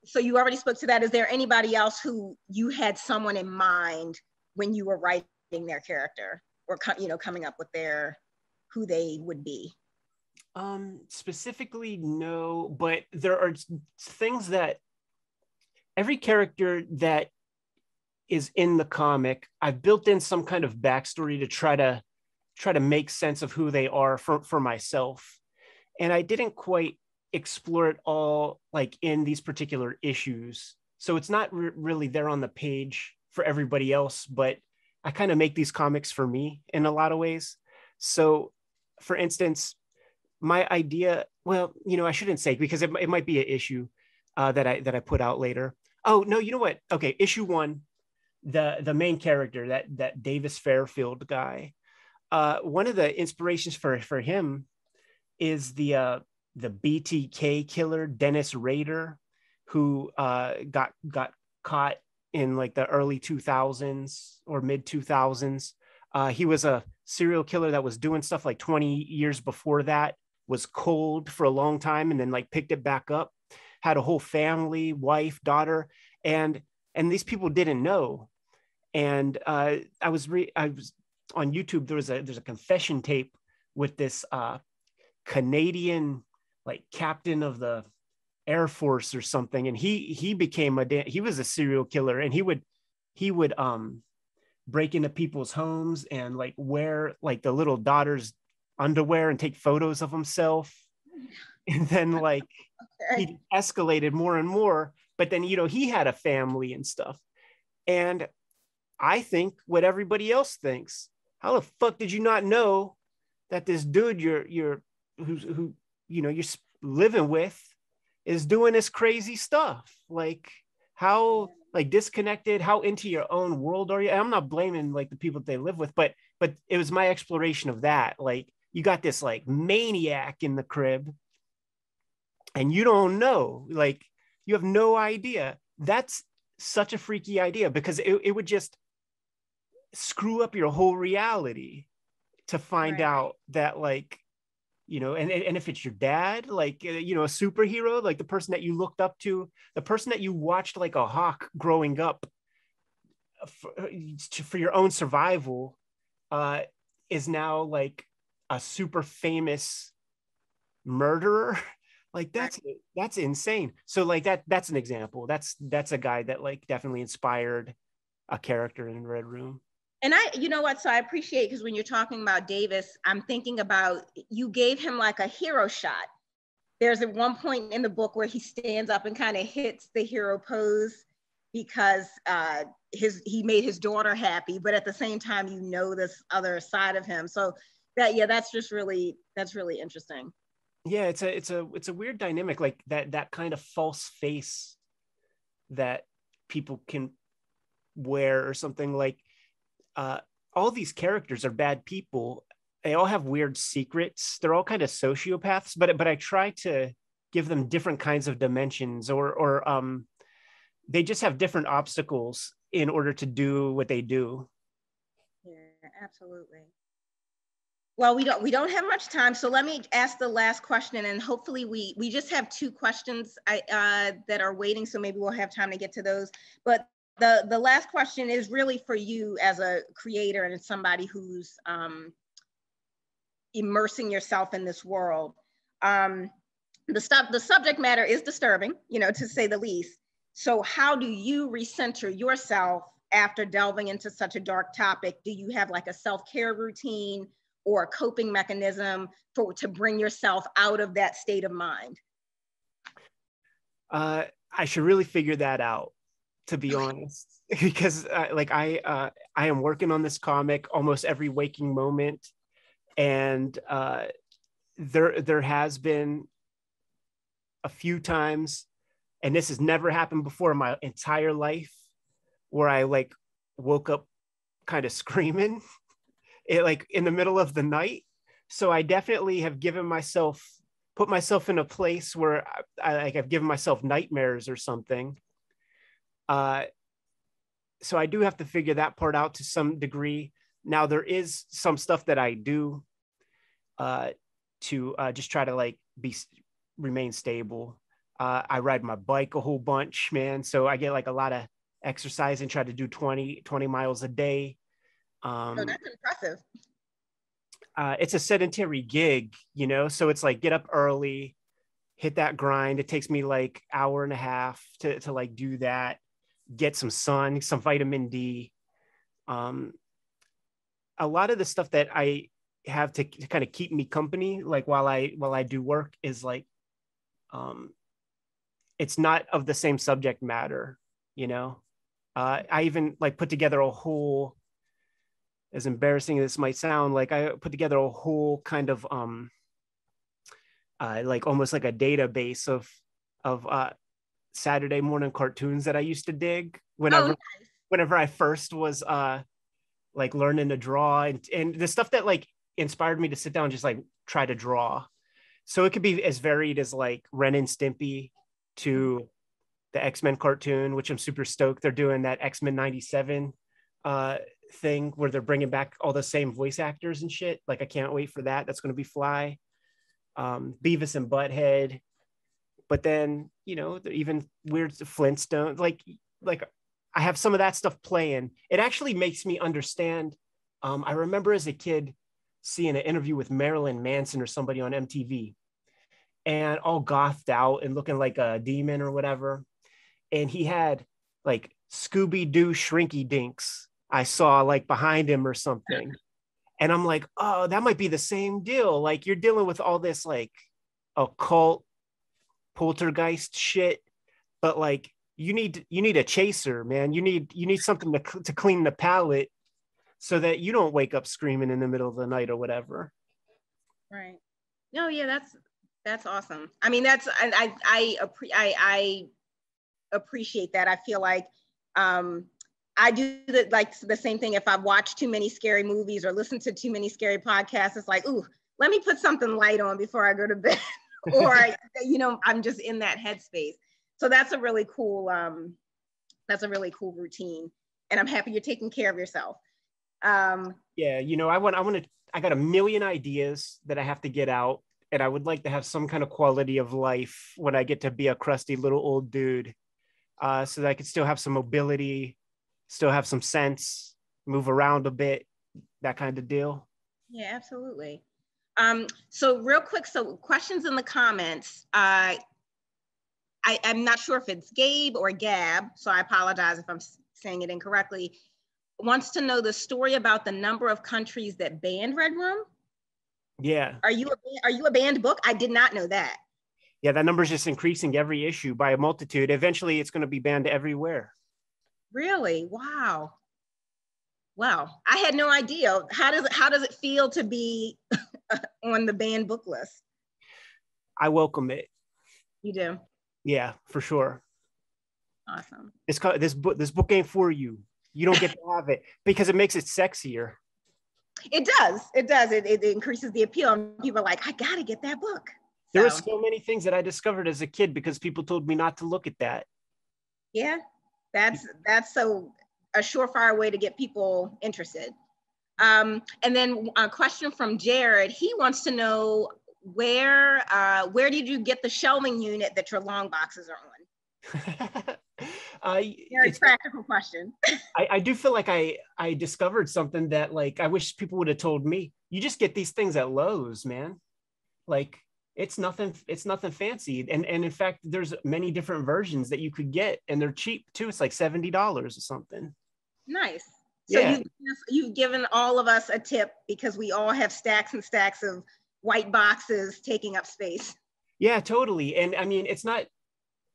So you already spoke to that. Is there anybody else who you had someone in mind when you were writing their character, or coming up with who they would be? Specifically, no, but there are things that every character that is in the comic, I've built in some kind of backstory to try to make sense of who they are for myself. And I didn't quite explore it all like in these particular issues. So it's not really there on the page for everybody else, but I kind of make these comics for me in a lot of ways. So for instance, my idea, well, I shouldn't say because it might be an issue that I put out later. Oh no, you know what? Okay, issue 1, the main character, that Davis Fairfield guy. One of the inspirations for him is the BTK killer Dennis Rader, who got caught in like the early 2000s or mid 2000s. He was a serial killer that was doing stuff like 20 years before that, was cold for a long time, and then like picked it back up, had a whole family, wife, daughter, and these people didn't know. And I was on YouTube. There's a confession tape with this Canadian like captain of the Air Force or something, and he became he was a serial killer, and he would break into people's homes and like wear like the little daughter's underwear and take photos of himself. And then like he escalated more and more, but then, you know, he had a family and stuff. And I think what everybody else thinks, how the fuck did you not know that this dude who you know, you're living with is doing this crazy stuff? Like, how like disconnected, how into your own world are you? And I'm not blaming like the people that they live with, but it was my exploration of that. Like, you got this like maniac in the crib and you don't know, like, you have no idea. That's such a freaky idea, because it would just screw up your whole reality to find out that, like, you know, and if it's your dad, like, you know, a superhero, like the person that you looked up to, the person that you watched like a hawk growing up for your own survival, is now like a super famous murderer. Like, that's insane. So like that's an example. That's a guy that like definitely inspired a character in Red Room. And you know what, so I appreciate, because when you're talking about Davis, I'm thinking about, you gave him like a hero shot. There's at one point in the book where he stands up and kind of hits the hero pose because he made his daughter happy, but at the same time, you know, this other side of him. So that's really interesting. Yeah, it's a weird dynamic, like that kind of false face that people can wear or something. Like, all these characters are bad people. They all have weird secrets. They're all kind of sociopaths, but I try to give them different kinds of dimensions, or they just have different obstacles in order to do what they do. Yeah, absolutely. Well, we don't have much time, so let me ask the last question, and hopefully we just have 2 questions that are waiting, so maybe we'll have time to get to those. But the last question is really for you as a creator and somebody who's immersing yourself in this world. The subject matter is disturbing, you know, to say the least. So how do you recenter yourself after delving into such a dark topic? Do you have like a self-care routine or a coping mechanism to bring yourself out of that state of mind? I should really figure that out, to be honest, because like I am working on this comic almost every waking moment, and there has been a few times, and this has never happened before in my entire life, where I like woke up kind of screaming like in the middle of the night. So I definitely have put myself in a place where I've given myself nightmares or something. So I do have to figure that part out to some degree. Now, there is some stuff that I do to just try to like remain stable. I ride my bike a whole bunch, man. So I get like a lot of exercise and try to do 20 miles a day. So that's impressive. It's a sedentary gig, you know, so it's like get up early, hit that grind. It takes me like hour and a half to like do that, get some sun, some vitamin D. A lot of the stuff that I have to kind of keep me company, like while I do work, is like, it's not of the same subject matter, you know. I even like put together a whole, as embarrassing as this might sound, like I put together a whole kind of like almost like a database of Saturday morning cartoons that I used to dig whenever I first was like learning to draw, and the stuff that like inspired me to sit down and just like try to draw. So it could be as varied as like Ren and Stimpy to the X-Men cartoon, which I'm super stoked they're doing that X-Men 97 thing where they're bringing back all the same voice actors and shit. Like, I can't wait for that. That's going to be fly. Beavis and Butthead. But then, you know, even weird Flintstones, like I have some of that stuff playing. It actually makes me understand. I remember as a kid seeing an interview with Marilyn Manson or somebody on MTV, and all gothed out and looking like a demon or whatever. And he had like Scooby-Doo Shrinky Dinks I saw like behind him or something. And I'm like, oh, that might be the same deal. Like you're dealing with all this like occult poltergeist shit, but like you need a chaser, man. You need something to clean the palate so that you don't wake up screaming in the middle of the night or whatever. Right. No, yeah, that's awesome. I mean, I appreciate that. I feel like I do the same thing. If I watch too many scary movies or listen to too many scary podcasts, it's like, ooh, let me put something light on before I go to bed. Or I'm just in that headspace. So that's a really cool routine. And I'm happy you're taking care of yourself. Yeah, I got a million ideas that I have to get out, and I would like to have some kind of quality of life when I get to be a crusty little old dude, so that I could still have some mobility, still have some sense, move around a bit, that kind of deal. Yeah, absolutely. So real quick, so questions in the comments. I'm not sure if it's Gabe or Gab, so I apologize if I'm saying it incorrectly. Wants to know the story about the number of countries that banned Red Room. Yeah. Are you a banned book? I did not know that. Yeah, that number is just increasing every issue by a multitude. Eventually, it's going to be banned everywhere. Really? Wow. Wow. I had no idea. How does it feel to be on the banned book list? I welcome it. You do? Yeah, for sure. Awesome. This book ain't for you. You don't get to have it because it makes it sexier. It does. It increases the appeal. And people are like, I gotta get that book. There were so many things that I discovered as a kid because people told me not to look at that. Yeah, that's so a surefire way to get people interested. And then a question from Jared. He wants to know where did you get the shelving unit that your long boxes are on? Very practical question. I do feel like I discovered something that like I wish people would have told me. You just get these things at Lowe's, man. Like it's nothing fancy. And in fact, there's many different versions that you could get, and they're cheap too. It's like $70 or something. Nice. So yeah. You've given all of us a tip because we all have stacks and stacks of white boxes taking up space. Yeah, totally. And I mean, it's not,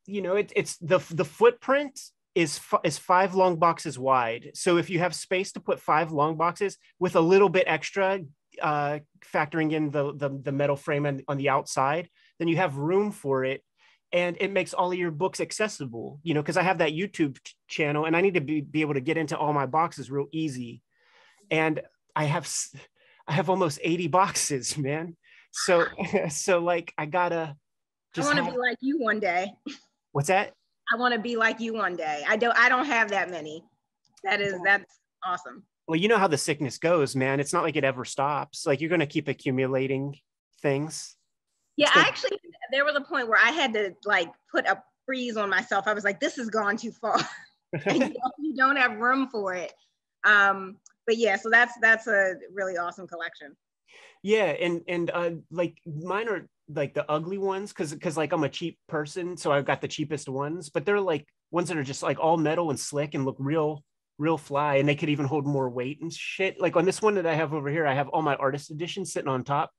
it's the footprint is 5 long boxes wide. So if you have space to put 5 long boxes with a little bit extra, factoring in the metal frame on the outside, then you have room for it. And it makes all of your books accessible, because I have that YouTube channel and I need to be able to get into all my boxes real easy. And I have almost 80 boxes, man. So like I gotta just I want to be like you one day. What's that? I want to be like you one day. I don't have that many. That's awesome. Well, you know how the sickness goes, man. It's not like it ever stops. Like you're going to keep accumulating things. Yeah, there was a point where I had to like put a freeze on myself. I was like, this has gone too far. And you don't have room for it. But yeah, so that's a really awesome collection. Yeah, and like mine are like the ugly ones because like I'm a cheap person, so I've got the cheapest ones, but they're like ones that are just like all metal and slick and look real fly, and they could even hold more weight and shit. Like on this one that I have over here, I have all my artist editions sitting on top,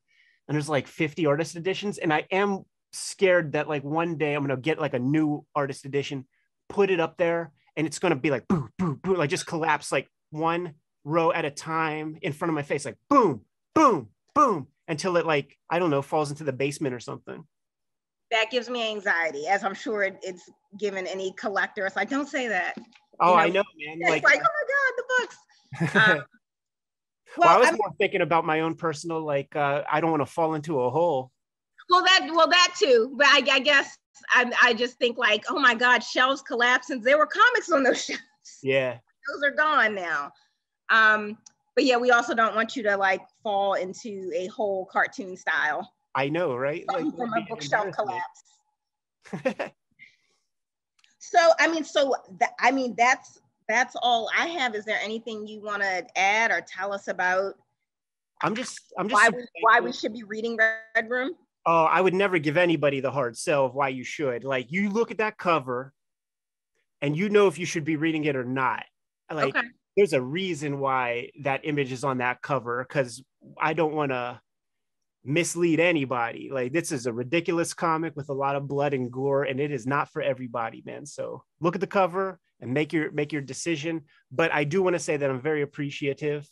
and there's like 50 artist editions, and I am scared that like one day I'm gonna get like a new artist edition, put it up there, and it's gonna be like boo boo boo, like just collapse like one row at a time in front of my face, like boom boom boom, until it like, I don't know, falls into the basement or something. That gives me anxiety, as I'm sure it's given any collector. It's like, don't say that. Oh, I know, man. It's like, oh my God, the books. Well, I was more thinking about my own personal, like, I don't want to fall into a hole. Well, that too. But I guess I just think like, oh my God, shelves collapsed since there were comics on those shelves. Yeah. Those are gone now. But yeah, we also don't want you to like fall into a whole cartoon style. I know, right? Like from a bookshelf collapse. So, that's all I have. Is there anything you want to add or tell us about? I'm just why we should be reading Red Room? Oh, I would never give anybody the hard sell of why you should. Like, you look at that cover and you know if you should be reading it or not. Like, Okay. there's a reason why that image is on that cover, because I don't want to mislead anybody. Like, this is a ridiculous comic with a lot of blood and gore, and it is not for everybody, man. So look at the cover and make your decision. But I do want to say that I'm very appreciative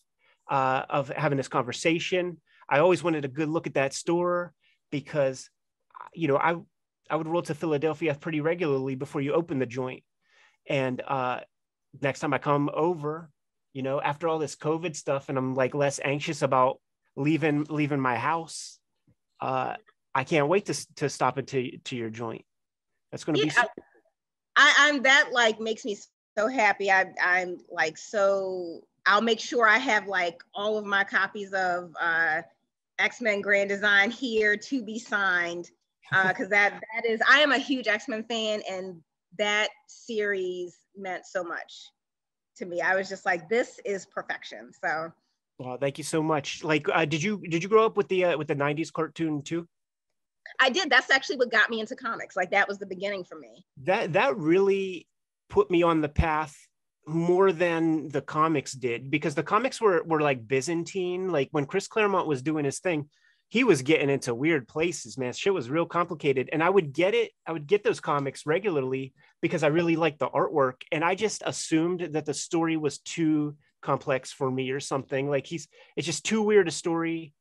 of having this conversation. I always wanted a good look at that store because, you know, I would roll to Philadelphia pretty regularly before you open the joint. And next time I come over, you know, after all this COVID stuff, and I'm like less anxious about leaving my house, I can't wait to stop into your joint. That's going to be so. I'm that like makes me so happy. I'm like, so I'll make sure I have like all of my copies of X-Men Grand Design here to be signed, because that is, I am a huge X-Men fan, and that series meant so much to me. I was just like, this is perfection. So well, thank you so much. Like, did you grow up with the 90s cartoon too? I did. That's actually what got me into comics. Like, that was the beginning for me. That really put me on the path more than the comics did, because the comics were like Byzantine. Like, when Chris Claremont was doing his thing, he was getting into weird places, man. Shit was real complicated. And I would get those comics regularly because I really liked the artwork. And I just assumed that the story was too complex for me or something. Like, it's just too weird a story.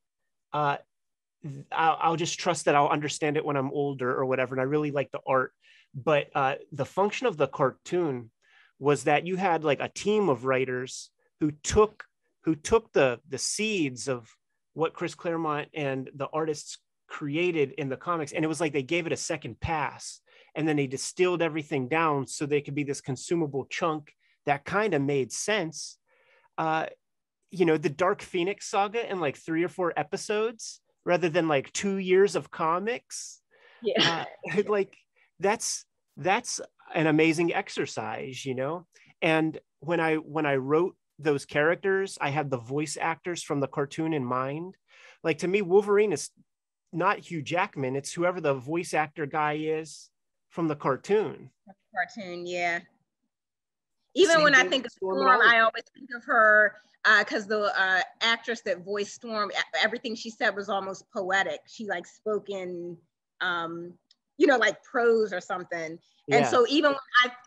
I'll just trust that I'll understand it when I'm older or whatever. And I really like the art. But the function of the cartoon was that you had like a team of writers who took the seeds of what Chris Claremont and the artists created in the comics, and it was like they gave it a second pass, and then they distilled everything down so they could be this consumable chunk that kind of made sense. You know, the Dark Phoenix saga in like 3 or 4 episodes rather than like 2 years of comics. Yeah. Like, that's an amazing exercise, you know. And when I wrote those characters, I had the voice actors from the cartoon in mind. Like, to me, Wolverine is not Hugh Jackman, it's whoever the voice actor guy is from the cartoon. Yeah. Even Same when I thing think with of Storm, I always think of her because the actress that voiced Storm, everything she said was almost poetic. She like spoke in, you know, like prose or something. Yeah. And so even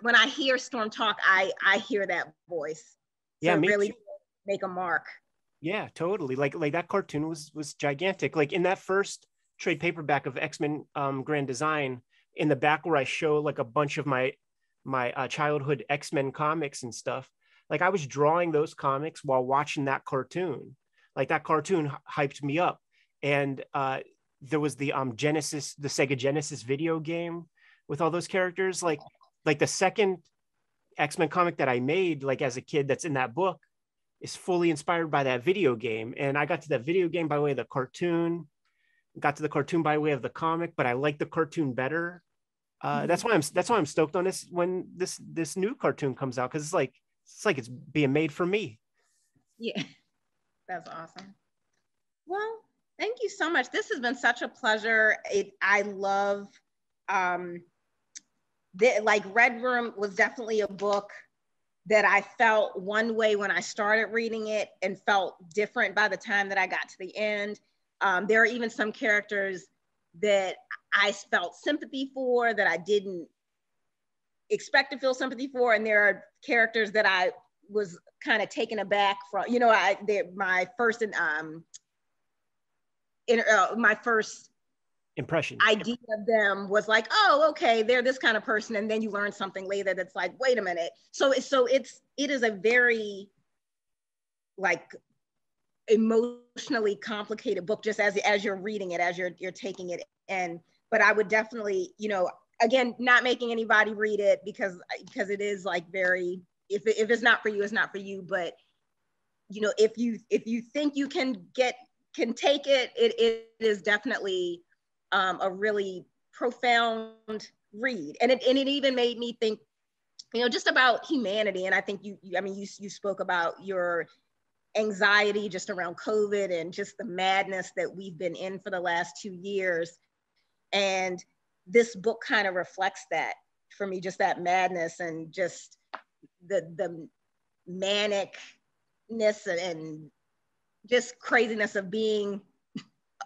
when I hear Storm talk, I hear that voice. So yeah, it really too. Make a mark. Yeah, totally. Like that cartoon was gigantic. Like, in that first trade paperback of X-Men Grand Design, in the back where I show like a bunch of my childhood X-Men comics and stuff, like, I was drawing those comics while watching that cartoon. Like, that cartoon hyped me up. And there was the Sega Genesis video game with all those characters. Like the second X-Men comic that I made, like, as a kid, that's in that book, is fully inspired by that video game. And I got to that video game by way of the cartoon, got to the cartoon by way of the comic, but I like the cartoon better. That's why I'm stoked on this when this new cartoon comes out, because it's like it's being made for me. Yeah, that's awesome. Well, thank you so much. This has been such a pleasure. I love like Red Room was definitely a book that I felt one way when I started reading it and felt different by the time that I got to the end. There are even some characters that I felt sympathy for that I didn't expect to feel sympathy for. And there are characters that I was kind of taken aback from, you know, my first impression idea of them was like, oh, okay, they're this kind of person. And then you learn something later that's like, wait a minute. So it is a very like emotionally complicated book, just as you're reading it, as you're taking it in. But I would definitely, you know, again, not making anybody read it because it is like very, if it's not for you, it's not for you. But, you know, if you think you can take it, it is definitely a really profound read. And it even made me think, you know, just about humanity. And I think you spoke about your anxiety just around COVID and just the madness that we've been in for the last 2 years. And this book kind of reflects that for me, just that madness and just the manicness and just craziness of being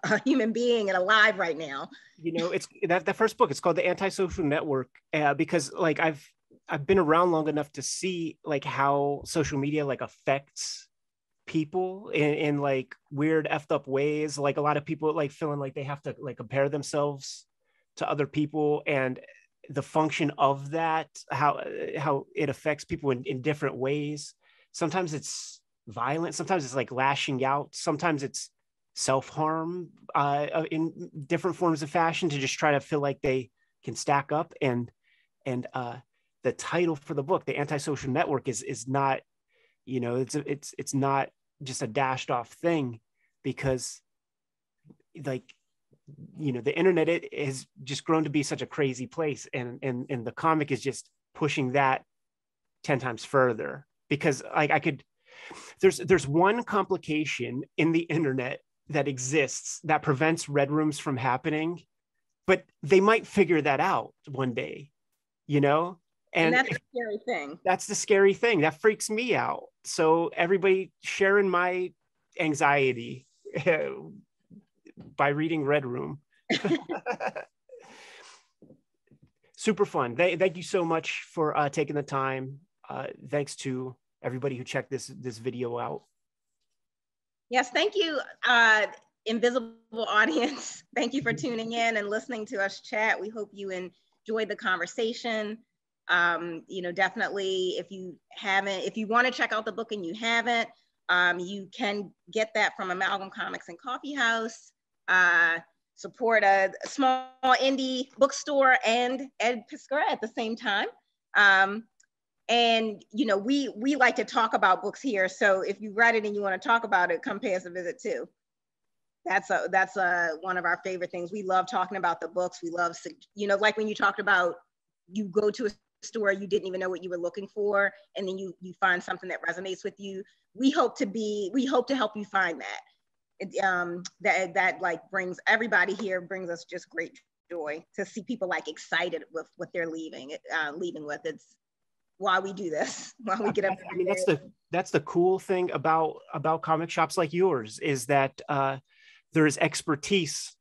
a human being and alive right now. You know, it's that first book, it's called The Antisocial Network, because like I've been around long enough to see like how social media like affects people in like weird effed up ways. Like a lot of people like feeling like they have to like compare themselves to other people, and the function of that, how it affects people in different ways. Sometimes it's violent, sometimes it's like lashing out, sometimes it's self-harm in different forms of fashion to just try to feel like they can stack up. And the title for the book, The Antisocial Network, is not, you know, it's not just a dashed off thing, because like, you know, the internet, it has just grown to be such a crazy place, and the comic is just pushing that 10 times further, because like there's one complication in the internet that exists that prevents red rooms from happening, but they might figure that out one day, you know? And that's the scary thing. That's the scary thing. That freaks me out. So everybody sharing my anxiety by reading Red Room. Super fun. Thank you so much for taking the time. Thanks to everybody who checked this video out. Yes, thank you, invisible audience. Thank you for tuning in and listening to us chat. We hope you enjoyed the conversation. You know, definitely, if you want to check out the book and you haven't, you can get that from Amalgam Comics and Coffeehouse. Support a small indie bookstore and Ed Piskor at the same time. And you know, we like to talk about books here. So if you read it and you want to talk about it, come pay us a visit too. That's one of our favorite things. We love talking about the books. We love, you know, like when you talked about, you go to a store, you didn't even know what you were looking for, and then you find something that resonates with you. We hope to help you find that. That like brings everybody here, brings us just great joy to see people like excited with what they're leaving with. It's why we do this, why we get up. I mean, that's the cool thing about comic shops like yours, is that there is expertise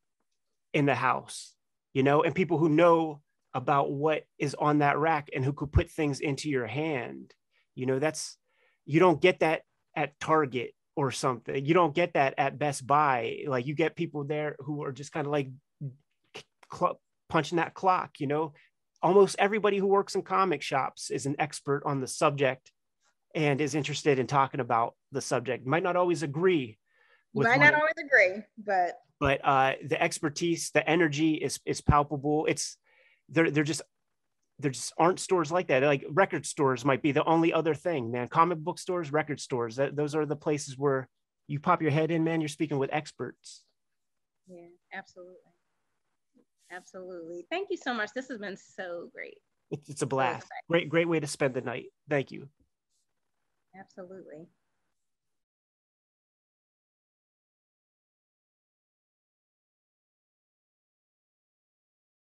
in the house, you know, and people who know about what is on that rack and who could put things into your hand. You know, you don't get that at Target or something. You don't get that at Best Buy. Like, you get people there who are just kind of like punching that clock, you know. Almost everybody who works in comic shops is an expert on the subject and is interested in talking about the subject. Might not always agree. But the expertise, the energy is palpable. There just aren't stores like that. Like, record stores might be the only other thing, man. Comic book stores, record stores, those are the places where you pop your head in, man. You're speaking with experts. Yeah, absolutely. Absolutely. Thank you so much. This has been so great. It's a blast. Great way to spend the night. Thank you. Absolutely.